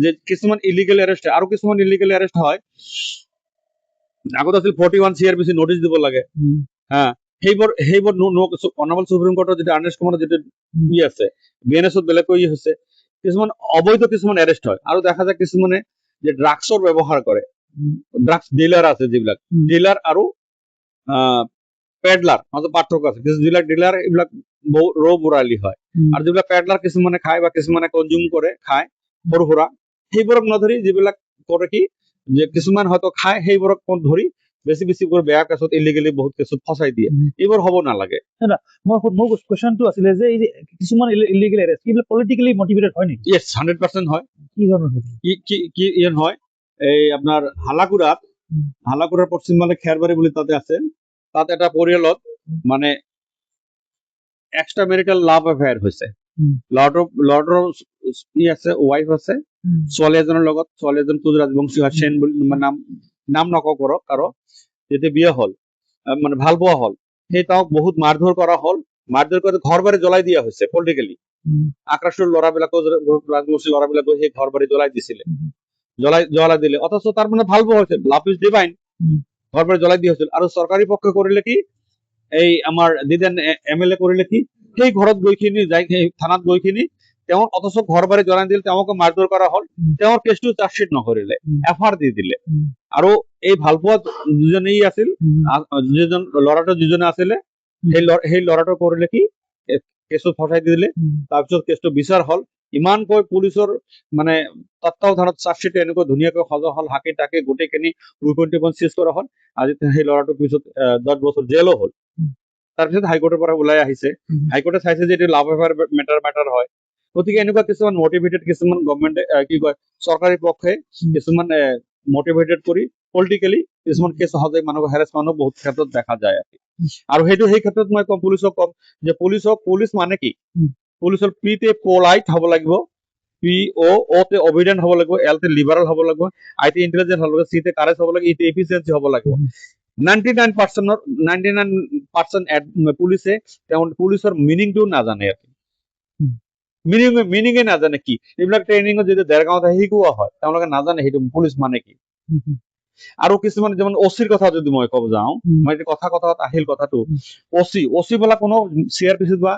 যে কিছুমান ইলিগেল এৰেষ্ট হয়, আৰু কিছুমান ইলিগেল এৰেষ্ট হয় আগতে আছিল 41 CRPC নোটিচ দিব লাগে। উম, হা, সেইবোৰ অনাবল সুপ্ৰিম কোৰ্টৰ যিটো আৰ্নেষ্ট কুমাৰৰ যিটো আছে, BNS বেলেগকৈ হৈছে। কিছুমান অবৈধ কিছুমান এৰেষ্ট হয়, আৰু দেখা যায় কিছুমানে যে ড্ৰাগছৰ ব্যৱহাৰ কৰে, উম, ড্ৰাগছ ডিলাৰ আছে যিবিলাক উম, ডিলাৰ আৰু পেডলাৰ মাজত পাৰ্থক্য আছে। যিবিলাক ডিলাৰ এইবিলাক ৰৌ বুৰালি হয়, উম, আৰু যিবিলাক পেডলাৰ কিছুমানে খায় বা কিছুমানে কনজিউম কৰে, খায় সৰু সুৰা, সেইবোৰক নধৰি যিবিলাক কৰে কি যে কিছুমান হয়তো খায়, সেইবোৰক ধৰি বেছি কৰি বেয়া কেছত ইলিগেলি বহুত কেছত ফচাই দিয়ে। উম। এইবোৰ হ'ব নালাগে। মোৰ কুৱেশ্যনটো আছিলে যে এই যে কিছুমান ইলিগেল এৰেষ্ট এইবিলাক পলিটিকেলি মটিভেটেড হয় নেকি? ইয়েছ, 100% হয়। কি ধৰণৰ হয়? কি ইয়ে হয়, এই আপোনাৰ হালাকুৰাত, উম, হালাকুৰাৰ পশ্চিমফালে খেৰবাৰী বুলি তাতে আছে, তাত এটা পৰিয়ালত মানে এক্সট্ৰা মেৰিটেল লাভ এফেয়াৰ হৈছে। উম, ল'ৰাটোৰ আছে, ৱাইফ আছে, উম, ছোৱালী এজনৰ লগত, ছোৱালী এজন কোচ ৰাজবংশী হয়, সেন বুলি নাম নকওঁ কৰক, আৰু যেতিয়া বিয়ে হ'ল, মানে ভাল পোৱা হ'ল, সেই তেওঁক বহুত মাৰধৰ কৰা হ'ল, মাৰধৰ কৰি ঘৰ বাৰী জ্বলাই দিয়া হৈছে পলিটিকেলি। উম, আকাশৰ ল'ৰাবিলাকো, ৰাজবংশী ল'ৰাবিলাকো সেই ঘৰ বাৰী জ্বলাই দিছিলে, উম, জ্বলাই দিলে, অথচ তাৰ মানে ভাল পোৱা হৈছিল, লাভ ইজ ডিভাইন, উম, ঘৰ বাৰী জ্বলাই দিয়া হৈছিল। আৰু চৰকাৰী পক্ষে কৰিলে কি, এই আমাৰ দিদেন MLA কৰিলে কি, সেই ঘৰত গৈ খিনি যাই, সেই থানাত গৈ খিনি তেওঁৰ অথচ ঘৰ বাৰী জ্বলাই দিলে, তেওঁকে মাৰধৰ কৰা হ'ল, উম, তেওঁৰ কেছটো চাৰ্জশ্বিট নকৰিলে, উম, FR দি দিলে। উম, আৰু এই ভালপোৱা যিজনেই আছিল, উম, যিজন ল'ৰাটো যিজনে আছিলে, উম, সেই ল'ৰাটো কৰিলে কি, কেছটো ফচাই দি দিলে। উম, তাৰপিছত কেছটো বিচাৰ হ'ল, ইমানকৈ পুলিচৰ মানে তত্বাৱধানত চাৰ্জশ্বিট এনেকৈ ধুনীয়াকৈ সজা হ'ল, হাকি টাকি গোটেইখিনি ৱেপন চিজ কৰা হ'ল। আজি সেই ল'ৰাটোৰ পিছত 10 বছৰ জেলো হ'ল। উম, তাৰপিছত হাইকোৰ্টৰ পৰা ওলাই আহিছে, উম, হাইকোৰ্টে চাইছে যে এইটো লাভ এফেয়াৰ মেটাৰ হয়। গতিকে এনেকুৱা কিছুমান মটিভেটেড, কিছুমান গভৰ্ণমেণ্টে কি কয়, চৰকাৰী পক্ষে কিছুমান মটিভেটেড কৰি পলিটিকেলি কিছুমান কেছ সহজে মানুহক হেৰেছ মানুহ বহুত ক্ষেত্ৰত দেখা যায় আৰু কি। আৰু সেই ক্ষেত্ৰত মই কম, পুলিচক কম যে পুলিচ মানে কি, উম, পুলিচৰ পিতে পলাইট হ'ব লাগিব, তে অবিডেন্ট হ'ব লাগিব, তে লিবাৰেল হ'ব লাগিব, তে ইন্টেলিজেন্ট হ'ব লাগিব, তে কাৰেজ হ'ব লাগিব, তে এফিচিয়েঞ্চি হ'ব লাগিব। 99% পুলিচে পুলিচৰ মিনিংটো নাজানে আৰু উম, মিনিঙে নাজানে কি। এইবিলাক ট্ৰেইনিঙত যেতিয়া দেৰগাঁৱত শিকোৱা হয়, তেওঁলোকে নাজানে সেইটো পুলিচ মানে কি। উম, আৰু কিছুমান যেমন OCৰ কথা যদি মই ক'ব যাওঁ, উম, মই কথাত আহিল কথাটো, উম, OC বোলা কোনো CRPC বা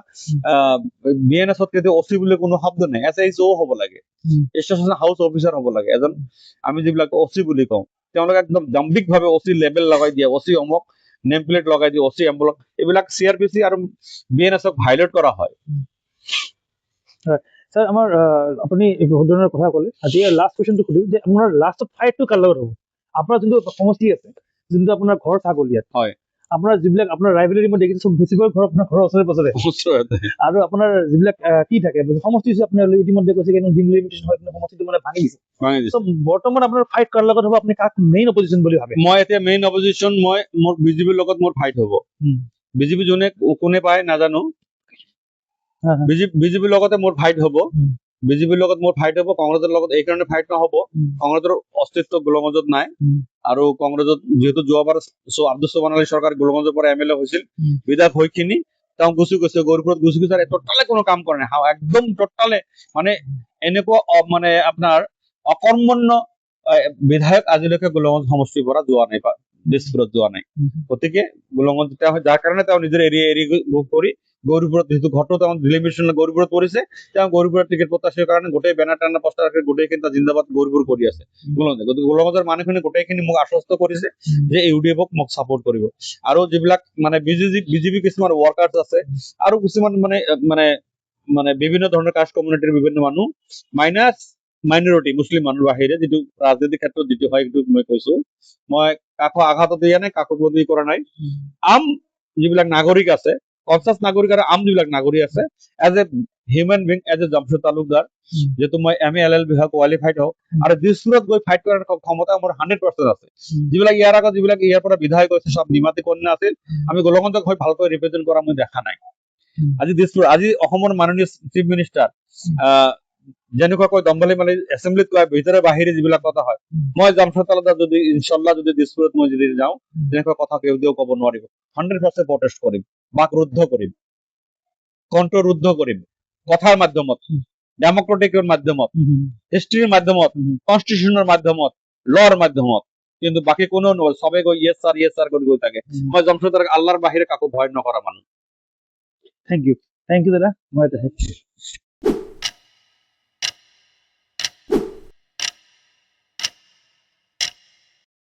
BNS কেতিয়া OC বুলি কোনো শব্দ নাই, SHO হ'ব লাগে, উম, ষ্টেচন হাউচ অফিচাৰ হ'ব লাগে এজন। আমি যিবিলাক OC বুলি কওঁ, তেওঁলোকে একদম দাম্ভিক ভাৱে OC লেবেল লগাই দিয়ে, OC অমুক নেম প্লেট লগাই দিয়ে, OC এম্বলক, এইবিলাক CRPC আৰু BNSক ভাইলেট কৰা হয়। স্যাৰ আমাৰ আপুনি বহুত ধৰণৰ কথা ক'লে। আজি লাষ্ট কুৱেশ্যনটো সুধিম যে আপোনাৰ লাষ্টত ফাইটটো কাৰ লগত হ'ব? আপোনাৰ যোনটো সমষ্টি আছে, যোনটো আপোনাৰ ঘৰ ছাগলীয়াত, হয়, আপোনাৰ যিবিলাক আপোনাৰ ৰাইভেলি মই দেখিছোঁ বেছিভাগ ঘৰ আপোনাৰ ঘৰৰ ওচৰে পাজৰে, আৰু আপোনাৰ যিবিলাক কি থাকে সমষ্টি হৈছে, আপোনাৰ ইতিমধ্যে কৈছে কিন্তু ডিলিমিটেশ্যন হয়, কিন্তু সমষ্টিটো মানে ভাঙি দিছে। ত' বৰ্তমান আপোনাৰ ফাইট কাৰ লগত হ'ব? আপুনি কাক মেইন অপজিশ্যন বুলি ভাবে? মই এতিয়া মেইন অপজিশ্যন, মোৰ BJPৰ লগত মোৰ ফাইট হ'ব। উম, BJP কোনে পায় নাজানো, হা, হা, BJPৰ লগতে মোৰ ফাইট হ'ব। উম, BJPৰ লগত মোৰ ফাইট হ'ব, কংগ্ৰেছৰ লগত এই কাৰণে ফাইট নহ'ব, উম, কংগ্ৰেছৰ অস্তিত্ব গোলগঞ্জত নাই। উম, আৰু কংগ্ৰেছত যিহেতু যোৱাবাৰ আব্দুল সোবহান আলী চৰকাৰ গোলগঞ্জৰ পৰা MLA হৈছিল, উম, বিধায়ক হৈ কিনি তেওঁ গুচি গৈছে, গৌৰীপুৰত গুচি গৈছে, টোটালে কোনো কাম কৰা নাই, একদম টোটালে মানে এনেকুৱা মানে আপোনাৰ অকৰ্মণ্য বিধায়ক আজিলৈকে গোলগঞ্জ সমষ্টিৰ পৰা যোৱা নাই বা দিছপুৰত যোৱা নাই। উম, গতিকে গোলগঞ্জ যাৰ কাৰণে তেওঁ নিজৰ এৰি কৰি গৌৰীপুৰত, যিহেতু ঘৰটো তেওঁ ডিলিমিটেশ্যন গৌৰীপুৰত পৰিছে, তেওঁ গৌৰীপুৰত টিকেট প্ৰত্যাশাৰ কাৰণে গোটেই বেনাৰ টেনাৰ পোষ্টাৰ গোটেইখিনি জিন্দাবাদ গৌৰীপুৰ কৰি আছে গোলগঞ্জ। গতিকে গোলগঞ্জৰ মানুহখিনি গোটেইখিনি মোক আশ্বস্ত কৰিছে যে UDFক মোক চাপৰ্ট কৰিব। আৰু যিবিলাক মানে বিজেপি কিছুমান ৱৰ্কাৰ্ছ আছে, আৰু কিছুমান মানে বিভিন্ন ধৰণৰ কাষ্ট কমিউনিটিৰ বিভিন্ন মানুহ, মাইনাছ মাইনৰিটি মুছলিম মানুহৰ বাহিৰে, যিটো ৰাজনীতিৰ ক্ষেত্ৰত যিটো হয় সেইটো মই কৈছো, মই কাকো আঘাত দিয়া নাই, কাকো বদলি কৰা নাই। আম যিবিলাক নাগৰিক আছে, কনচাছ নাগৰিক আৰু আম যিবিলাক নাগৰিক আছে, as a human being, as a Jamshed Talukdar, যিহেতু মই MA LLB হয়, কোৱালিফাইড হওঁ, আৰু দিছপুৰত গৈ ফাইট কৰাৰ ক্ষমতা মোৰ 100% আছে। যিবিলাক ইয়াৰ আগত যিবিলাক ইয়াৰ পৰা বিধায়ক হৈছে, চব নিমাতী কন্যা আছিল, আমি গোলগঞ্জক হৈ ভালকৈ ৰিপ্ৰেজেন্ট কৰা মই দেখা নাই। আজি অসমৰ মাননীয় চিফ মিনিষ্টাৰ যেনেকুৱাকৈ দম্বলি মানে এছেম্বলিত কয়, ভিতৰে বাহিৰে যিবিলাক কথা হয়, মই জামছেদ তালুকদাৰ যদি ইনশাল্লাহ যদি দিছপুৰত মই যদি যাওঁ, তেনেকুৱা কথা কেতিয়াও ক'ব নোৱাৰিব। 100% প্ৰটেষ্ট কৰিম, বাক ৰুদ্ধ কৰিম, কণ্ঠ ৰুদ্ধ কৰিম, কথাৰ মাধ্যমত ডেমক্ৰেটিকৰ মাধ্যমত হিষ্ট্ৰীৰ মাধ্যমত কনষ্টিটিউশ্যনৰ মাধ্যমত লৰ মাধ্যমত কিন্তু বাকী কোনো নহল সবে গৈ ইয়েছ ছাৰ কৰি গৈ থাকে মই জমশেদৰ আল্লাহৰ বাহিৰে কাকো ভয় নকৰা মানুহ থেংক ইউ দাদা মই